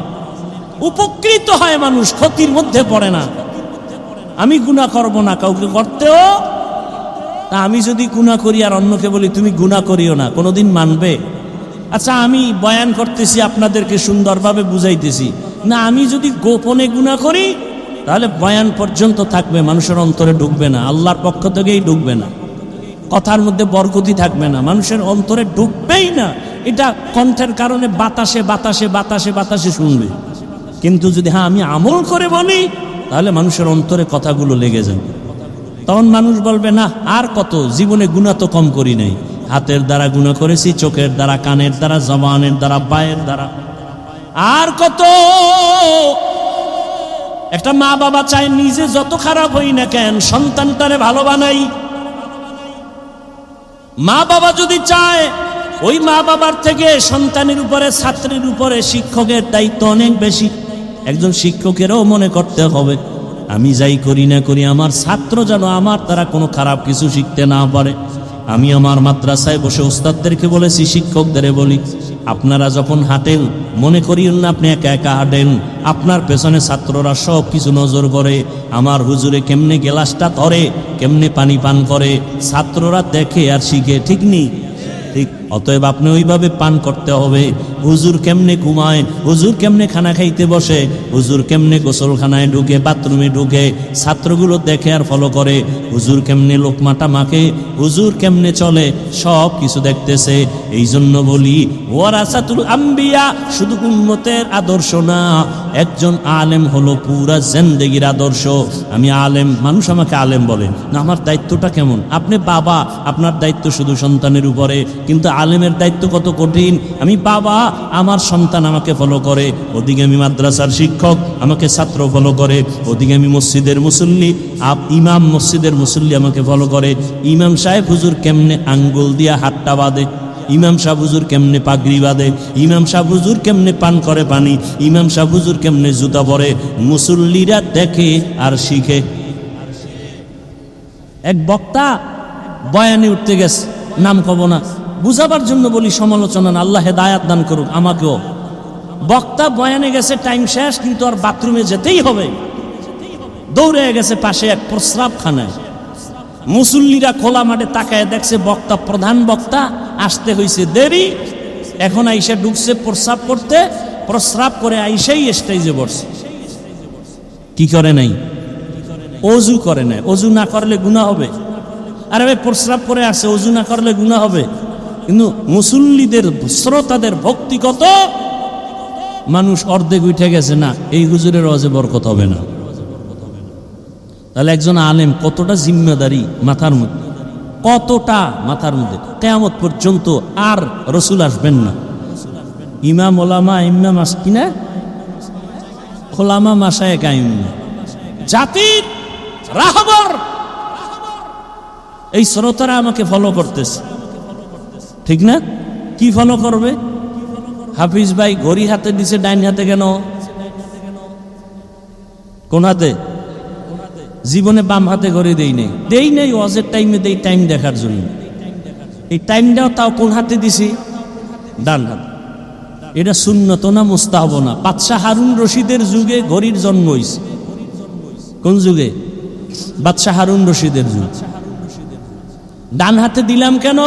উপকৃত হয়, মানুষ ক্ষতির মধ্যে পড়ে না। আমি গুনাহ করব না, কাউকে করতেও, তা আমি যদি গুনাহ করি আর অন্যকে বলি তুমি গুনাহ করিও না, কোনোদিন মানবে? আচ্ছা আমি বয়ান করতেছি আপনাদেরকে সুন্দরভাবে বুঝাইতেছি না, আমি যদি গোপনে গুনাহ করি তাহলে বয়ান পর্যন্ত থাকবে, মানুষের অন্তরে ঢুকবে না, আল্লাহর পক্ষ থেকেই ঢুকবে না, কথার মধ্যে বরকতি থাকবে না, মানুষের অন্তরে ঢুকবেই না। এটা কণ্ঠের কারণে বাতাসে বাতাসে বাতাসে বাতাসে শুনবে। কিন্তু যদি হ্যাঁ আমি আমল করে বলি তাহলে মানুষের অন্তরে কথাগুলো লেগে যাবে। তখন মানুষ বলবে না আর কত, জীবনে গুনাহ তো কম করি নাই, হাতের দ্বারা গুনাহ করেছি, চোখের দ্বারা, কানের দ্বারা, জবানের দ্বারা, পায়ের দ্বারা। আর কত একটা মা বাবা চায় নিজে যত খারাপ হই না কেন সন্তানটারে ভালো বানাই। মা বাবা যদি চায় ওই মা বাবার থেকে সন্তানের উপরে, ছাত্রের উপরে শিক্ষকের দায়িত্ব অনেক বেশি। একজন শিক্ষকেরও মনে করতে হবে আমি যাই করি না করি আমার ছাত্র যেন আমার দ্বারা কোনো খারাপ কিছু শিখতে না পারে। আমি আমার মাদ্রাসায় বসে উস্তাদদেরকে বলেছি, শিক্ষকদের বলি, আপনারা যখন হাঁটেন মনে করিয়েন না আপনি একা একা হাঁটেন, আপনার পেছনে ছাত্ররা সব কিছু নজর করে। আমার হুজুরে কেমনে গ্লাসটা ধরে, কেমনে পানি পান করে, ছাত্ররা দেখে আর শিখে, ঠিক নেই? ঠিক। অতএব আপনি ওইভাবে পান করতে হবে। হুজুর কেমনে ঘুমায়, হুজুর কেমনে খানা খাইতে বসে, হুজুর কেমনে গোসলখানায় ঢুকে, বাথরুমে ঢুকে, ছাত্রগুলো দেখে আর ফলো করে। হুজুর কেমনে লোকমাটা মাখে, হুজুর কেমনে চলে, সব কিছু দেখতেছে। এই জন্য বলি ওয়ারাসাতুল আম্বিয়া শুধু উম্মতের আদর্শ না, একজন আলেম হলো পুরা জিন্দেগির আদর্শ। আমি আলেম, মানুষ আমাকে আলেম বলে না, আমার দায়িত্বটা কেমন? আপনি বাবা, আপনার দায়িত্ব শুধু সন্তানের উপরে, কিন্তু আলেমের দায়িত্ব কত কঠিন। আমি বাবা, আমার সন্তান আমাকে ফলো করে, ওদিকে আমি মাদ্রাসার শিক্ষক, আমাকে ছাত্র ফলো করে, ওদিকে আমি মসজিদের মুসল্লি, ইমাম মসজিদের মুসল্লি আমাকে ফলো করে। ইমাম সাহেব হুজুর কেমনে আঙ্গুল দিয়া হাতটা বাঁধে, ইমাম সাহেব হুজুর কেমনে পাগড়ি বাঁধে, ইমাম সাহেব হুজুর কেমনে পান করে পানি, ইমাম সাহেব হুজুর কেমনে জুতা পরে, মুসল্লিরা দেখে আর শিখে। এক বক্তা বয়ানে উঠতে গেছে, নাম কব না, বুঝাবার জন্য বলি, সমালোচনা না, আল্লাহ হেদায়াত দান করুক আমাকেও। বক্তা বয়ানে গেছে, টাইম শেষ, কিন্তু আর বাথরুমে যেতেই হবে। দৌড়ে গেছে পাশে এক প্রস্রাবখানায়। মুসল্লিরা খোলা মাঠে তাকায় দেখছে বক্তা, প্রধান বক্তা আসতে হয়েছে দেরি, এখন আইসা ঢুকছে প্রস্রাব করতে, প্রস্রাব করে আইসাই স্টেজে বসছে। কি করে নাই? অজু করে নাই। অজু না করলে গুনাহ হবে। আরে ভাই, প্রস্রাব করে আসে, অজু না করলে গুনাহ হবে। কিন্তু মুসল্লিদের, শ্রোতাদের ভক্তি কত, মানুষ অর্ধেক উঠে গেছে, না এই হুজুরের ওয়াজে বরকত হবে না। তাহলে একজন আলেম কতটা জিম্মেদারি মাথার মধ্যে, কতটা মাথার মধ্যে। কিয়ামত পর্যন্ত আর রসুল আসবেন না। ইমাম ওলামা ইমাম কিনা খোলামা মাসায় কাইম, জাতির রাহবর। এই শ্রোতারা আমাকে ফলো করতেছে, ঠিক না? কি ফলো করবে? হাফিজ ভাই ঘড়ি হাতে দিছে, ডাইন হাতে কেন? কোন হাতে? জীবনে বাম হাতে ঘড়ি দেই নেই, ওয়াজের টাইমে দেই, টাইম দেখার জন্য। এই টাইমটাও তাও কোন হাতে দিছি? ডান হাতে। এটা সুন্নত না মুস্তাহাব না? বাদশাহ হারুন রশিদের যুগে ঘড়ির জন্ম হইছে। কোন যুগে? বাদশাহ হারুন রশিদের যুগ। ডান হাতে দিলাম কেন?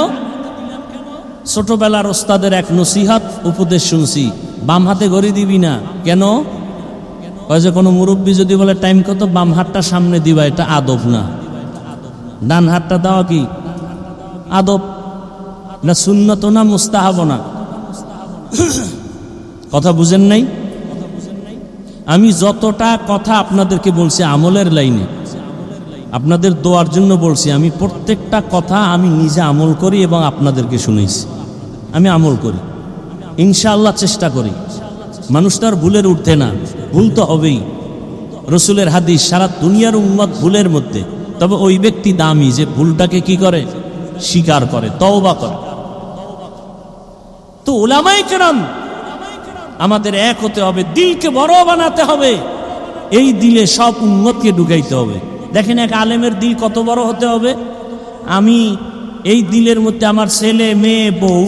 ছোটবেলার ওস্তাদের এক নসিহত উপদেশ শুনছি, বাম হাতে ঘড়ি দিবি না। কেন? যে কোনো মুরব্বী যদি বলে টাইম কত, বাম হাতটা সামনে দিবা, এটা আদব না। ডান হাতটা দেওয়া কি আদব? না সুন্নত না মুস্তাহাব না? কথা বুঝেন নাই? আমি যতটা কথা আপনাদেরকে বলছি আমলের লাইনে, আপনাদের দোয়ার জন্য বলছি। আমি প্রত্যেকটা কথা আমি নিজে আমল করি এবং আপনাদেরকে শুনেছি। আমি আমল করি, ইনশাআল্লাহ চেষ্টা করি। মানুষ তো আর ভুলের উঠতে না, ভুল তো হবেই। রসুলের হাদিস, সারা দুনিয়ার উম্মত ভুলের মধ্যে, তবে ওই ব্যক্তি দামি যে ভুলটাকে কি করে, স্বীকার করে, তওবা করে। তো উলামায়ে কেরাম আমাদের এক হতে হবে, দিলকে বড় বানাতে হবে। এই দিলে সব উম্মতকে ঢুকাইতে হবে। দেখেন এক আলেমের দিল কত বড় হতে হবে। আমি এই দিলের মধ্যে আমার ছেলে, মেয়ে, বউ,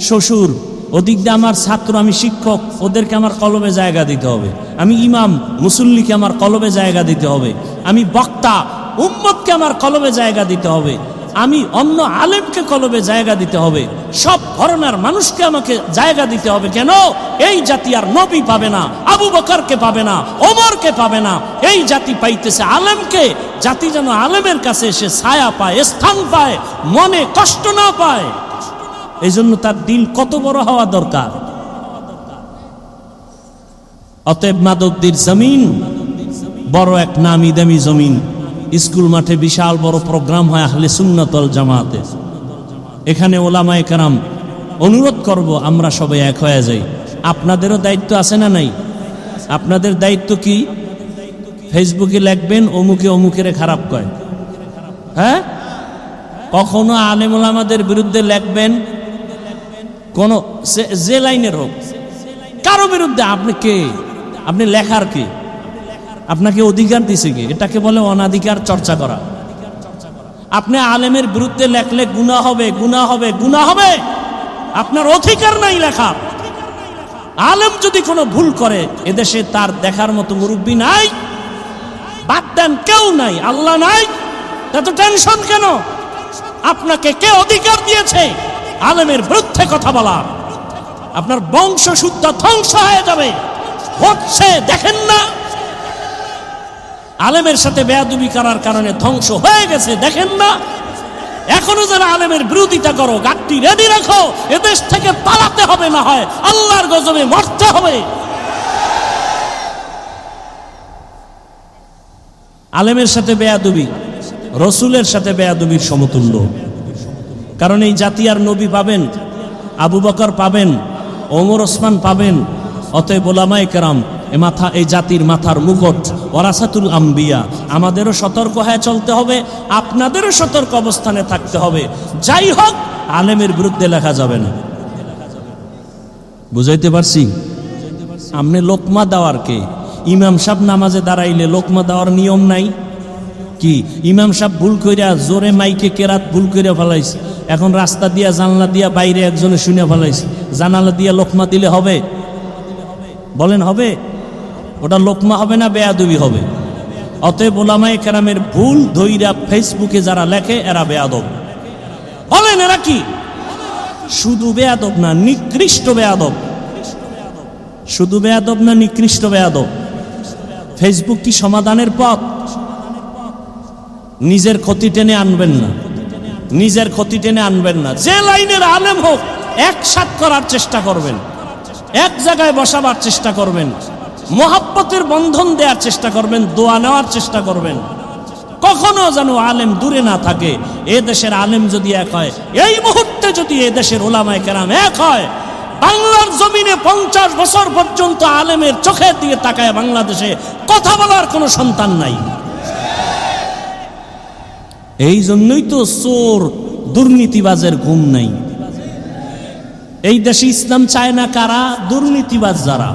শ্বশুর, ওদিক দিয়ে আমার ছাত্র, আমি শিক্ষক, ওদেরকে আমার কলবে জায়গা দিতে হবে। আমি ইমাম, মুসল্লিকে আমার কলবে জায়গা দিতে হবে। আমি বক্তা, উম্মতকে আমার কলবে জায়গা দিতে হবে। আমি অন্য আলেমকে কলবে জায়গা দিতে হবে। সব ধরনের মানুষকে আমাকে জায়গা দিতে হবে। কেন? এই জাতি আর নবী পাবে না, আবু বকরকে পাবে না, ওমরকে পাবে না। এই জাতি পাইতেছে আলেমকে। জাতি যেন আলেমের কাছে এসে ছায়া পায়, স্থান পায়, মনে কষ্ট না পায়। এই জন্য তার দিল কত বড় হওয়া দরকার। অতএব মাদকদের জমিন বড় এক নামি দামি জমিন। স্কুল মাঠে বিশাল বড় প্রোগ্রাম হয় আহলে সুন্নাত ওয়াল জামাতে। এখানে ওলামায়ে কেরাম অনুরোধ করব, আমরা সবাই এক হয়ে যাই। আপনাদেরও দায়িত্ব আছে না নাই? আপনাদের দায়িত্ব কি? ফেসবুকে লিখবেন অমুকে অমুকেরে খারাপ কয়, হ্যাঁ? কখনো আলেম ওলামাদের বিরুদ্ধে লিখবেন, কোন যে লাইনের হোক, কারো বিরুদ্ধে। আপনি কে? আপনি লেখার কে? আপনাকে অধিকার দিছে কি? এটাকে বলে অনাধিকার চর্চা করা। আপনি আলেমের বিরুদ্ধে লেখলে গুনাহ হবে, গুনাহ হবে, গুনাহ হবে। আপনার অধিকার নাই লেখার। আলেম যদি কোনো ভুল করে, এদেশে তার দেখার মতো মুরব্বী নাই, বাদ দেন, কেউ নাই, আল্লাহ নাই, এত টেনশন কেন? আপনাকে কে অধিকার দিয়েছে আলেমের বিরুদ্ধে কথা বলার? আপনার বংশ শুদ্ধ ধ্বংস হয়ে যাবে। হচ্ছে, দেখেন না? আলেমের সাথে বেয়াদবি করার কারণে ধ্বংস হয়ে গেছে, দেখেন না? এখনো যারা আলেমের বিরোধিতা করো, গাড়ি রেডি রাখো, এদেশ থেকে পালাতে হবে, না হয় আল্লাহর গজবে মরতে হবে। আলেমের সাথে বেয়াদবি রসুলের সাথে বেয়াদবির সমতুল্য। কারণ এই জাতি আর নবী পাবেন, আবু বকর পাবেন, ওমর ওসমান পাবেন। অতএব ওলামায়ে কেরাম এই জাতির মাথার মুকুট, ওয়ারাসাতুল আম্বিয়া। আমাদেরও সতর্ক হয়ে চলতে হবে, আপনাদেরও সতর্ক অবস্থানে থাকতে হবে। যাই হোক, আলেমের বিরুদ্ধে লেখা যাবে না। বুঝাইতে পারছি? আমনে লোকমা দেওয়ার কে? ইমাম সাহেব নামাজে দাঁড়াইলে লোকমা দেওয়ার নিয়ম নাই কি? ইমাম সাহেব ভুল কইরা জোরে মাইকে কেরাত ভুল কইরা ফেলাইছে, এখন রাস্তা দিয়া জানলা দিয়া বাইরে একজনে শুনে ফেলাইছে, জানালা দিয়া লোকমা দিলে হবে? বলেন হবে? ওটা লোকমা হবে না, বেয়াদবি হবে। অতএব ওলামায়ে কেরামের ভুল ধইরা ফেসবুকে যারা লেখে, এরা বেয়াদব। বলেন এরা কি? শুধু বেয়াদব না, নিকৃষ্ট বেয়াদব। শুধু বেয়াদব না, নিকৃষ্ট বেয়াদব। ফেসবুক কি সমাধানের পথ? নিজের ক্ষতি টেনে আনবেন না, নিজের ক্ষতি টেনে আনবেন না। যে লাইনের আলেম হোক, একসাথ করার চেষ্টা করবেন, এক জায়গায় বসাবার চেষ্টা করবেন, মোহাব্বতের বন্ধন দেওয়ার চেষ্টা করবেন, দোয়া নেওয়ার চেষ্টা করবেন। কখনো যেন আলেম দূরে না থাকে। এ দেশের আলেম যদি এক হয়, এই মুহূর্তে যদি এ দেশের ওলামায়ে কেরাম এক হয়, বাংলার জমিনে 50 বছর পর্যন্ত আলেমের চোখের দিকে তাকায় বাংলাদেশে কথা বলার কোনো সন্তান নাই। এই জন্যই তো চোর দুর্নীতিবাজের ঘুম নাই। এই দেশে ইসলাম চায় না কারা? দুর্নীতিবাজ যারা।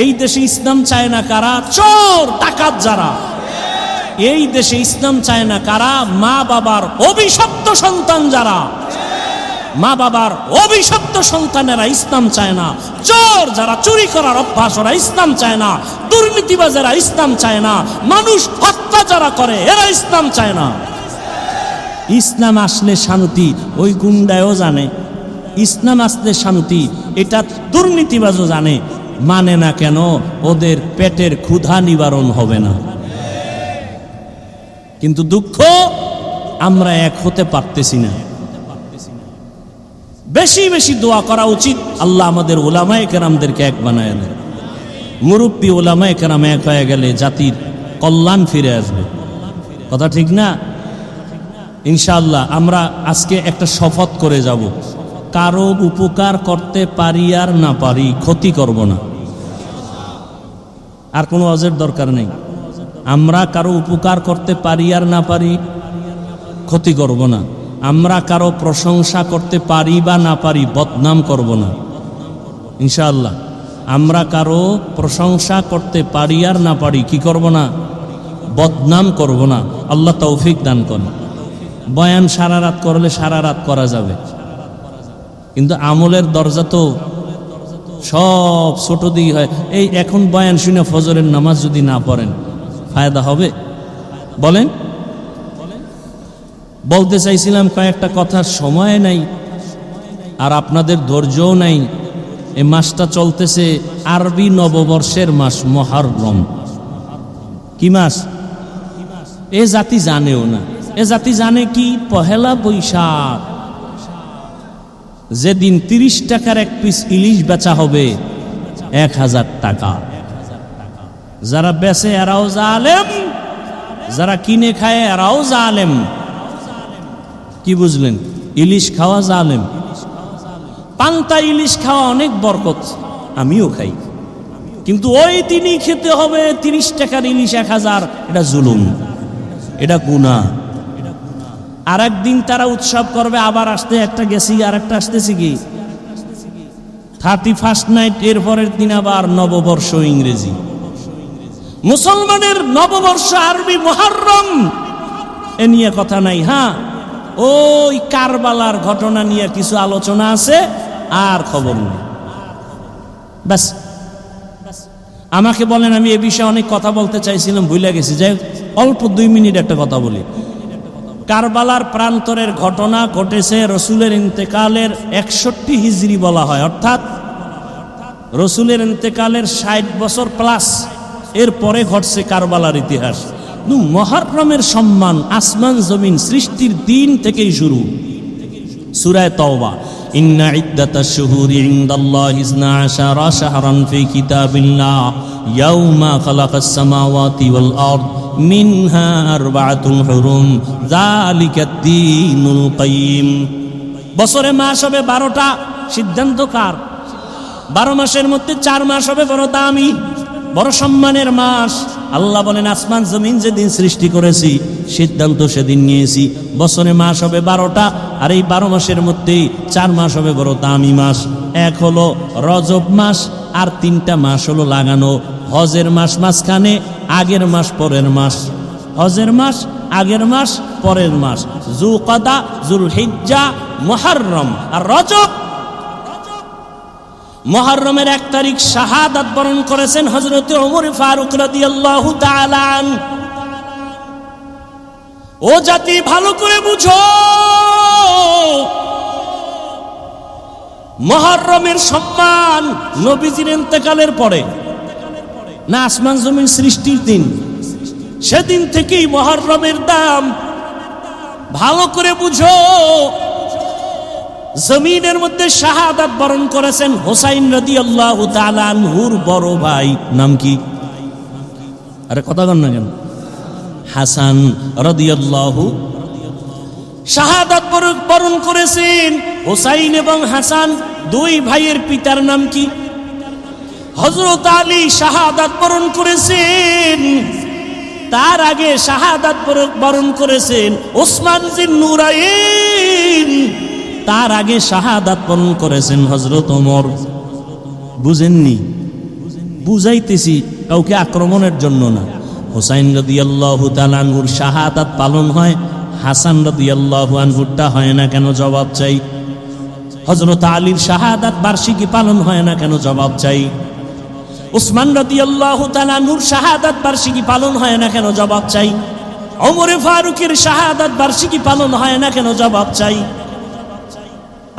এই দেশে ইসলাম চায় না কারা? চোর ডাকাত যারা। এই দেশে ইসলাম চায় না কারা? মা বাবার অভিশপ্ত সন্তান যারা। মা বাবার অভিশপ্ত সন্তানেরা ইসলাম চায় না। চোর যারা, চুরি করার অভ্যাস, ওরা ইসলাম চায় না। দুর্নীতিবাজেরা ইসলাম চায় না। মানুষ হত্যা যারা করে, এরা ইসলাম চায় না। ইসলাম আসলে শান্তি, ওই গুন্ডায়ও জানে। ইসলাম আসলে শান্তি, এটা দুর্নীতিবাজও জানে। মানে না কেন? ওদের পেটের ক্ষুধা নিবারণ হবে না। কিন্তু দুঃখ, আমরা এক হতে পারতেছি না। বেশি বেশি দোয়া করা উচিত, আল্লাহ আমাদের ওলামায়ে কেরামদেরকে এক বানায় দেয়। মুরব্বী ওলামায়ে কেরাম এক হয়ে গেলে জাতির কল্যাণ ফিরে আসবে। কথা ঠিক না? ইনশাআল্লাহ আমরা আজকে একটা শপথ করে যাব, কারো উপকার করতে পারি আর না পারি, ক্ষতি করব না। আর কোনো ওয়াজের দরকার নেই। আমরা কারো উপকার করতে পারি আর না পারি, ক্ষতি করব না। আমরা কারো প্রশংসা করতে পারি বা না পারি, বদনাম করব না ইনশাআল্লাহ। আমরা কারো প্রশংসা করতে পারি আর না পারি, কি করব না? বদনাম করব না। আল্লাহ তৌফিক দান করেন। বয়ান সারা রাত করলে সারা রাত করা যাবে, কিন্তু আমলের দরজা তো সব ছোট দিকে হয়। এই এখন বয়ান শুনে ফজরের নামাজ যদি না পড়েন, ফায়দা হবে? বলেন। বলতে চাইছিলাম কয়েকটা কথার সময় নাই, আর আপনাদের ধৈর্যও নাই। এই মাসটা চলতেছে আরবি নববর্ষের মাস, মুহররম। কি মাস? এ জাতি জানেও না। এ জাতি জানে কি? পহেলা বৈশাখ, যেদিন 30 টাকার এক পিস ইলিশ বেচা হবে 1000 টাকা। যারা বেচে এরাও জালেম, যারা কিনে খায় এরাও জালেম। কি বুঝলেন? ইলিশ খাওয়া জালেম। পান্তা ইলিশ খাওয়া অনেক বরকত, আমিও খাই, কিন্তু ওই দিনই খেতে হবে 30 টাকার ইলিশ 1000, এটা জুলুম, এটা গুনাহ। আর একদিন তারা উৎসব করবে, আবার আসতে একটা গেছি আর একটা আসতেছি কি 31st নাইট, এর পরের দিন আবার নববর্ষ ইংরেজি। মুসলমানের নববর্ষ আরবি মুহররম, এ নিয়ে কথা নাই। হ্যাঁ, ওই কারবালার ঘটনা নিয়ে কিছু আলোচনা আছে, আর খবর নেই। ব্যাস, আমাকে বলেন, আমি এ বিষয়ে অনেক কথা বলতে চাইছিলাম, ভুলে গেছি। যাই অল্প 2 মিনিট একটা কথা বলি। কারবালার প্রান্তরের ঘটনা ঘটেছে রসুলের ইন্তেকালের 61 হিজরি বলা হয়, অর্থাৎ রসুলের ইন্তেকালের 60 বছর প্লাস এর পরে ঘটছে কারবালার ইতিহাস। মুহররমের সম্মান আসমান জমিন সৃষ্টির দিন থেকেই শুরু। সূরা তাওবা, ইন্না ইদ্দাতাশ শুহুরি ইনদাল্লাহি 12 শাহরান ফি কিতাবিল্লাহ ইয়াউমা খালাকাস সামাওয়াতি ওয়াল আরদ মিনহা আরবাআতুন হুরুম যালিকাদ দীনুল কাইয়্যিম। বছরে মাস হবে 12টা, সিদ্ধান্ত কার? 12 মাসের মধ্যে 4 মাস হবে বড় দামি, বড় সম্মানের মাস। আল্লাহ বলেন, আসমান জমিন যেদিন সৃষ্টি করেছি সিদ্ধান্ত সেদিন নিয়েছি, বছরে মাস হবে 12টা, আর এই 12 মাসের মধ্যেই 4 মাস হবে বড় দামি মাস। এক হলো রজব মাস, আর 3টা মাস হলো লাগানো। হজের মাস মাঝখানে, আগের মাস পরের মাস। হজের মাস আগের মাস পরের মাস, যুলকাদা, যুলহিজ্জা, মুহররম আর রজব। মুহররমের 1 তারিখ শাহাদাত বরণ করেছেন হযরত ওমর ফারুক রাদিয়াল্লাহু তাআলা আনহু। ও জাতি, ভালো করে বুঝো, মুহররমের সম্মান নবীজির ইন্তেকালের পরে না, আসমান জমিন সৃষ্টির দিন, সেদিন থেকেই মুহররমের দাম। ভালো করে বুঝো, জমিনের মধ্যে শাহাদাত বরণ করেছেন হুসাইন রাদিয়াল্লাহু তাআলা আনহুর বড় ভাই, নাম কি? আরে কথা বল না কেন? হাসান রাদিয়াল্লাহু শাহাদাত বরণ করেছেন। হুসাইন এবং হাসান 2 ভাইয়ের পিতার নাম কি? হযরত আলী শাহাদাত বরণ করেছেন। তার আগে শাহাদাত বরণ করেছেন ওসমান জিন্নুরাইন। তার আগে শাহাদাত বরণ করেছেন হযরত ওমর। বুঝেননি? বুঝাইতেছি, কাউকে আক্রমণের জন্য না। হুসাইন রাদিয়াল্লাহু তাআলা আনহুর শাহাদাত পালন হয়, হাসান রাদিয়াল্লাহু আনহুরটা হয় না কেন? জবাব চাই। হযরত আলীর শাহাদাত বার্ষিকী পালন হয় না কেন? জবাব চাই। উসমান রাদিয়াল্লাহু তাআলা আনহুর শাহাদাত বার্ষিকী পালন হয় না কেন? জবাব চাই। ওমর ফারুকের শাহাদাত বার্ষিকী পালন হয় না কেন? জবাব চাই।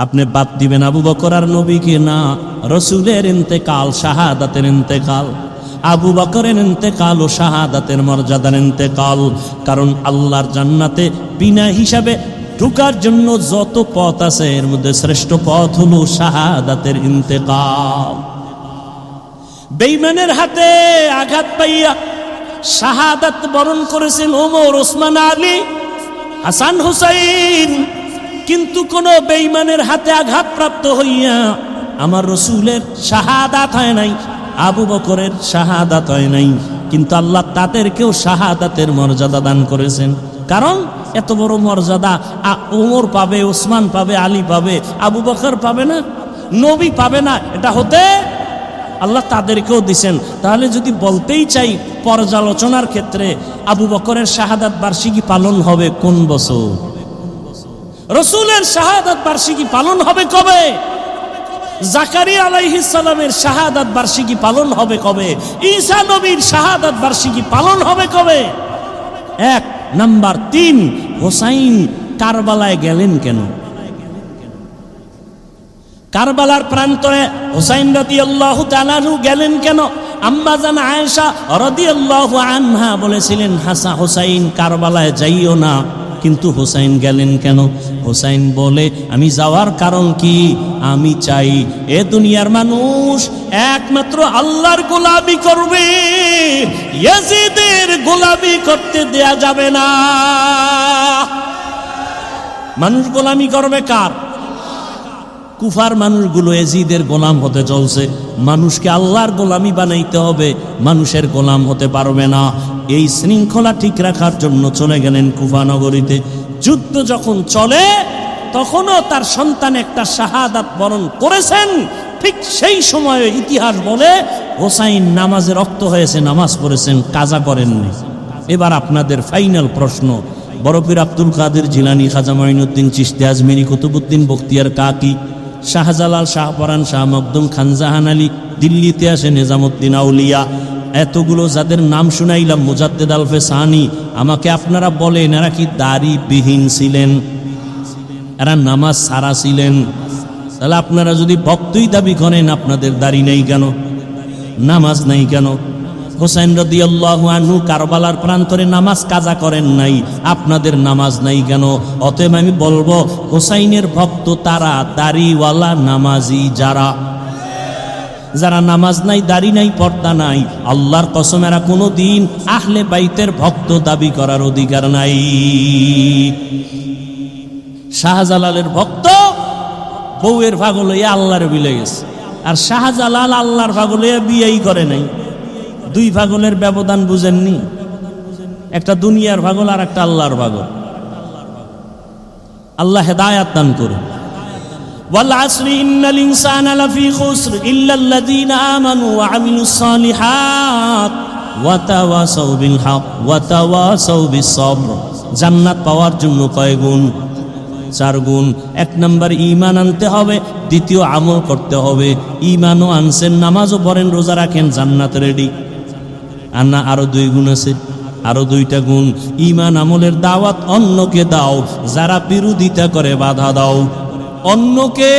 আপনি বাদ দিবেন আবু বকর আর নবীকে? না, রসুলের ইন্তেকাল শাহাদাতের ইন্তেকাল, আবু বকরের ইন্তেকাল ও শাহাদাতের মর্যাদার ইন্তেকাল। কারণ আল্লাহর জান্নাতে বিনা হিসাবে ঢোকার জন্য যত পথ আছে, এর মধ্যে শ্রেষ্ঠ পথ হলো শাহাদাতের ইন্তেকাল। বেঈমানের হাতে আঘাত পাইয়া শাহাদাত বরণ করেছেন ওমর, ওসমান, আলী, হাসান, হুসাইন। কিন্তু কোন বেঈমানের হাতে আঘাতপ্রাপ্ত হইয়া আমার রসুলের শাহাদাত হয় নাই, আবু বকরের শাহাদাত হয় নাই। কিন্তু আল্লাহ তাদেরকেও শাহাদাতের মর্যাদা দান করেছেন। কারণ এত বড় মর্যাদা ওমর পাবে, ওসমান পাবে, আলী পাবে, আবু বকর পাবে না, নবী পাবে না। এটা হতে আল্লাহ তাদেরকেও দিছেন। তাহলে যদি বলতেই চাই পর্যালোচনার ক্ষেত্রে, আবু বকরের শাহাদাত বার্ষিকী পালন হবে কোন বছর? রসুলের শাহাদাত বার্ষিকী পালন হবে কবে? জাকারিয়া আলাইহিস সালামের শাহাদাত বার্ষিকী পালন হবে কবে? ঈসা নবীর শাহাদাত বার্ষিকী পালন হবে কবে? 1 নাম্বার। 3, হুসাইন কারবালায় গেলেন কেন? কারবালার প্রান্তরে হুসাইন রাদিয়াল্লাহু তাআলা আনহু গেলেন কেন? আম্মা জান আয়েশা রাদিয়াল্লাহু আনহা বলেছিলেন, হুসাইন কারবালায় যাইও না। কিন্তু হুসাইন গেলেন কেন? হুসাইন বলে, আমি যাওয়ার কারণ কি? আমি চাই এ দুনিয়ার মানুষ একমাত্র আল্লাহর গোলামি করবে, ইয়াজিদের গোলামি করতে দেয়া যাবে না। মানুষ গোলামি করবে কার? কুফার মানুষগুলো এজিদের গোলাম হতে চলছে। মানুষকে আল্লাহর গোলামি বানাইতে হবে, মানুষের গোলাম হতে পারবে না। এই শৃঙ্খলা ঠিক রাখার জন্য চলে গেলেন কুফা নগরীতে। যুদ্ধ যখন চলে তখনও তার সন্তান একটা শাহাদাত বরণ করেছেন। ঠিক সেই সময়ে ইতিহাস বলে হোসাইন নামাজে রক্ত হয়েছে, নামাজ পড়েছেন, কাজা করেননি। এবার আপনাদের ফাইনাল প্রশ্ন, বড়পীর আব্দুল কাদের জিলানী, খাজা মাইনুদ্দিন চিশতি আজমিরি, কুতুবুদ্দিন বখতিয়ার কাকি, শাহজালাল, শাহপরান, শাহ মখদুম, খানজাহান আলী, দিল্লিতে আসে নিজামুদ্দিন আউলিয়া, এতগুলো যাদের নাম শুনাইলাম, মুজাদ্দেদ আলফে সানি, আমাকে আপনারা বলেন এরা কি দাড়িবিহীন ছিলেন? এরা নামাজ সারা ছিলেন? তাহলে আপনারা যদি ভক্তই দাবি করেন, আপনাদের দাড়ি নেই কেন, নামাজ নেই কেন? হোসেন রাদিয়াল্লাহু আনহু কারবালার প্রান্তরে নামাজ কাজা করেন নাই, আপনাদের নামাজ নাই কেন? অতএব আমি বলবো হোসাইনের ভক্ত তারা দাড়িওয়ালা নামাজি যারা, যারা নামাজ নাই, দাড়ি নাই, পর্দা নাই, আল্লাহর কসম এরা কোনো দিন আহলে বাইতের ভক্ত দাবি করার অধিকার নাই। শাহজালালের ভক্ত বউয়ের পাগল হইয়া আল্লাহর বিলে গেছে, আর শাহজালাল আল্লাহর পাগল হইয়া বিয়েই করে নাই। দুই পাগলের ব্যবধান বুঝেননি? একটা দুনিয়ার পাগল আর একটা আল্লাহর পাগল। আল্লাহ হেদায়াত দান করুন। ওয়াল আসরি ইন্নাল ইনসানা লাফি খুসর ইল্লাল্লাযীনা আমানু ওয়া আমিলুস সালিহাত ওয়া তাওয়াসাউ বিল হক ওয়া তাওয়াসাউ বিস সবর। জান্নাত পাওয়ার জন্য কয় গুণ? 4 গুণ। 1 নাম্বার ঈমান আনতে হবে, দ্বিতীয় আমল করতে হবে। ঈমানও আনছেন, নামাজও পড়েন, রোজা রাখেন, জান্নাত রেডি। আর না, আরো 2 গুণ আছে, আরো 2টা গুণ। ঈমান আমলের দাওয়াত অন্যকে দাও, যারা বিরোধিতা করে বাধা দাও। অন্যকে,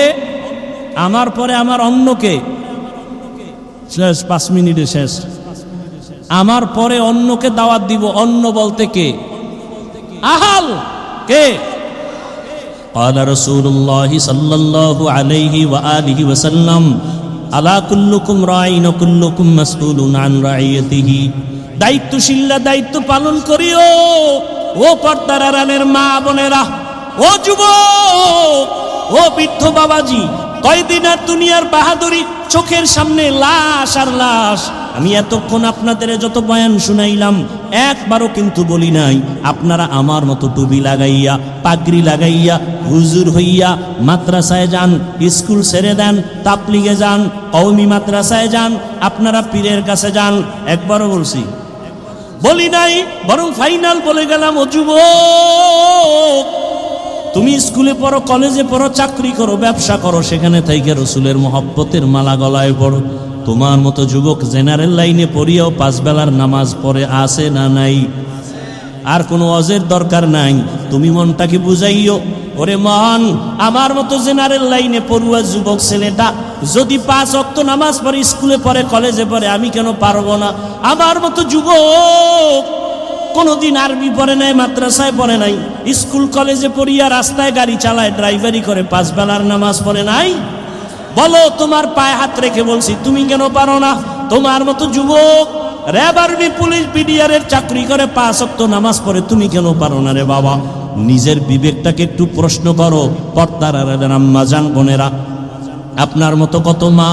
আমার পরে আমার অন্যকে, শেষ 5 মিনিটে শেষ। আমার পরে অন্যকে দাওয়াত দিব। অন্য বলতে কে? আহাল কে? قال رسول الله صلى الله عليه وآله وسلم আলা কুল্লুকুম রাইন ওয়া কুল্লুকুম মাসউলুন আন রাইয়াতিহি। দায়িত্বশীলরা দায়িত্ব পালন করিও। ও পর্দার আড়ালের মা বোনেরা, ও যুবক, ও বৃদ্ধ বাবাজি, কয়দিন আর দুনিয়ার বাহাদুরি, চোখের সামনে লাশ আর লাশ। আমি এতক্ষণ আপনাদের যত বয়ান শুনাইলাম, একবারও কিন্তু বলি নাই আপনারা আমার মতো টুপি লাগাইয়া, পাগড়ি লাগাইয়া, হুজুর হইয়া মাদ্রাসায় যান, স্কুল ছেড়ে দেন, তাবলিগে যান, কওমি মাদ্রাসায় যান, আপনারা পীরের কাছে যান। একবারও বলছি? বলি নাই। বরং ফাইনাল বলে গেলাম, ও যুবক, তুমি স্কুলে পড়ো, কলেজে পড়ো, চাকরি করো, ব্যবসা করো, সেখানে থেকে রসুলের মহব্বতের মালা গলায় পড়ো। তোমার মতো যুবক জেনারেল লাইনে পড়িয়াও 5 বেলার নামাজ পড়ে আছে না নাই? আর কোনো অজের দরকার নাই। তুমি মনটাকে বুঝাইও, ওরে মন, আমার মতো জেনারেল লাইনে পড়ুয়া যুবক ছেলেটা যদি 5 ওয়াক্ত নামাজ পড়ে, স্কুলে পড়ে, কলেজে পড়ে, আমি কেন পারবো না? আমার মতো যুবক কোনোদিন আরবি পড়ে নাই, মাদ্রাসায় পড়ে নাই, স্কুল কলেজে পড়িয়া রাস্তায় গাড়ি চালায়, ড্রাইভারি করে, 5 বেলার নামাজ পড়ে নাই? বলো, তোমার পায়ে হাত রেখে বলছি, তুমি কেন পারো না? তোমার মতো যুবক র্যাব, আর্মি, পুলিশ, বিডিআরের চাকরি করে, 5 ওয়াক্ত নামাজ পড়ে, তুমি কেন পারো না রে বাবা? নিজের বিবেকটাকে একটু প্রশ্ন করো। পর্দার আড়ালের আম্মা জান বোনেরা, আপনার মতো কত মা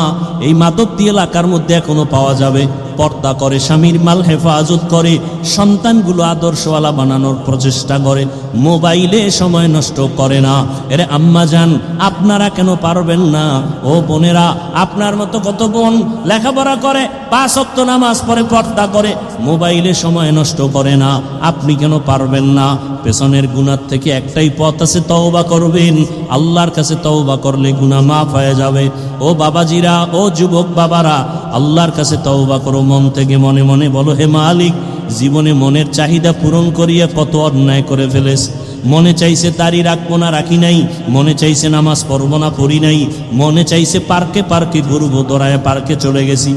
এই মাদকী এলাকার মধ্যে এখনো পাওয়া যাবে, পর্দা করে, স্বামীর মাল হেফাজত করে, সন্তানগুলো আদর্শওয়ালা বানানোর প্রচেষ্টা করে, মোবাইলে সময় নষ্ট করে না। এরে আম্মা জান, আপনারা কেন পারবেন না? ও বোনেরা, আপনার মতো কত বোন লেখাপড়া করে, 5 ওয়াক্ত নামাজ পড়ে, পর্দা করে, মোবাইলে সময় নষ্ট করে না, আপনি কেন পারবেন না? পেছনের গুনাহ থেকে একটাই পথ আছে, তওবা করবেন। আল্লাহর কাছে তওবা করলে গুনাহ মাফ হয়ে যাবে। ও বাবাজিরা, ও যুবক বাবারা, আল্লাহর কাছে তওবা করো মন থেকে, মনে মনে বলো, হে মালিক, জীবনে মনের চাহিদা পূরণ করিয়া কত অন্যায় করে ফেলেছ। মনে চাইছে দাড়ি রাখবো না, রাখি নাই। মনে চাইছে নামাজ পড়বো না, পড়ি নাই। মনে চাইছে পার্কে পার্কে ঘুরবো, দৌড়ায় পার্কে চলে গেছি।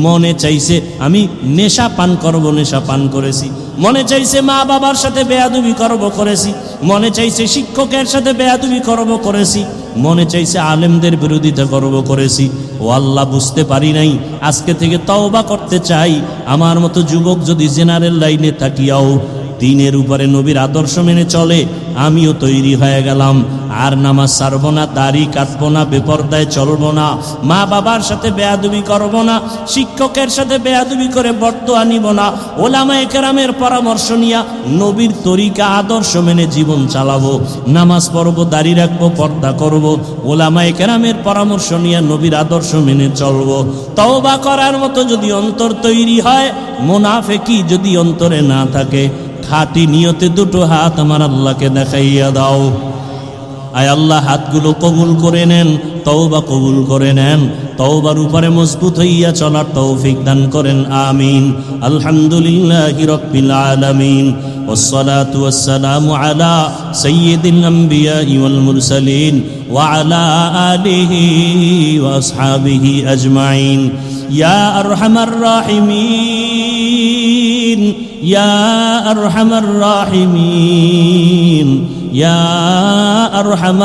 মনে চাইছে আমি নেশা পান করবো, নেশা পান করেছি। মনে চাইছে মা বাবার সাথে বেয়াদবি করবো, করেছি। মনে চাইছে শিক্ষকের সাথে বেয়াদবি করবো, করেছি। মনে চাইছে আলেমদের বিরোধিতা করবো, করেছি। ও আল্লাহ, বুঝতে পারি নাই, আজকে থেকে তওবা করতে চাই। আমার মতো যুবক যদি জেনারেল লাইনে থাকিয়াও দিনের উপরে নবীর আদর্শ মেনে চলে, আমিও তৈরি হয়ে গেলাম। আর নামাজ ছাড়বো না, দাড়ি কাটবো না, বেপরদায় চলবো না, মা বাবার সাথে বেয়াদবি করবো না, শিক্ষকের সাথে বেয়াদবি করে বর্দোয়া নিব না, ওলামায়ে কেরামের পরামর্শ নিয়া নবীর তরিকা আদর্শ মেনে জীবন চালাবো, নামাজ পড়বো, দাড়ি রাখবো, পর্দা করব, ওলামায়ে কেরামের পরামর্শ নিয়ে নবীর আদর্শ মেনে চলবো। তওবা করার মতো যদি অন্তর তৈরি হয়, মুনাফিকি যদি অন্তরে না থাকে, খাঁটি নিয়তে দুটো হাত আমার আল্লাহকে দেখাইয়া দাও। আয় আল্লাহ, হাতগুলো কবুল করে নেন, তওবা কবুল করে নেন, তওবার উপরে মজবুত হইয়া চলার তৌফিক দান করেন, আমিন। আলহামদুলিল্লাহি রাব্বিল আলামিন, والصلاة والسلام على سيد الأنبياء والمرسلين وعلى آله وأصحابه أجمعين. يا أرحم الراحمين، يا أرحم الراحمين، يا أرحم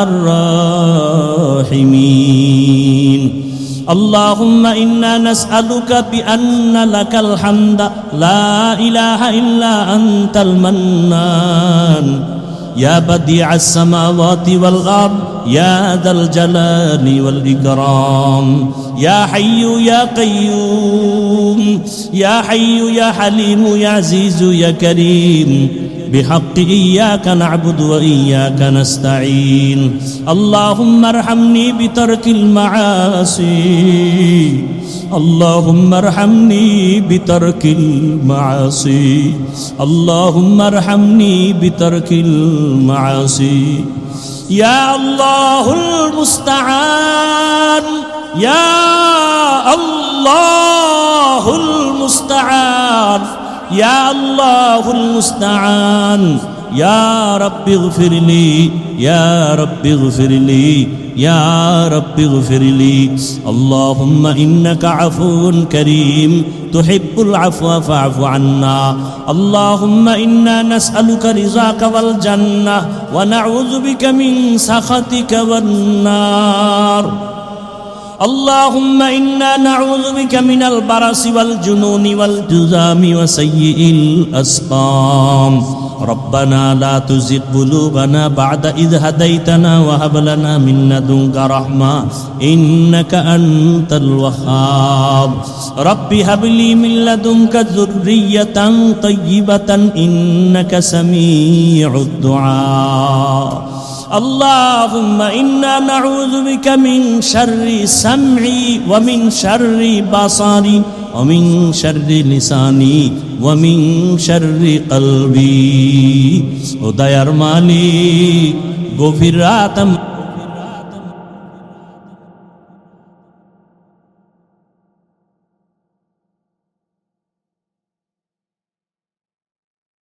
الراحمين. اللهم إنا نسألك بأن لك الحمد لا إله إلا أنت المنان، يا بديع السماوات والأرض، يا ذا الجلال والإكرام، يا حي يا قيوم، يا حي يا حليم، يا عزيز يا كريم، بحق إياك نعبد وإياك نستعين. اللهم ارحمني بترك المعاصي، اللهم ارحمني بترك المعاصي، اللهم ارحمني بترك المعاصي. يا الله المستعان، يا الله المستعان، يا الله المستعان. يا رب اغفر لي، يا رب اغفر لي، يا رب اغفر لي. اللهم إنك عفو كريم تحب العفو فاعف عنا. اللهم إنا نسألك رضاك والجنة ونعوذ بك من سخطك والنار. اللهم إنا نعوذ بك من البرص والجنون والجذام وسيء الأسقام. ربنا لا تزغ قلوبنا بعد إذ هديتنا وهب لنا من لدنك رحمة إنك أنت الوهاب. رب هب لي من لدنك ذرية طيبة إنك سميع الدعاء. اللهم إنا نعوذ بك من شر سمعي ومن شر بصري ومن شر لساني ومن شر قلبي. ও দয়ার মালিক, গভীর রাত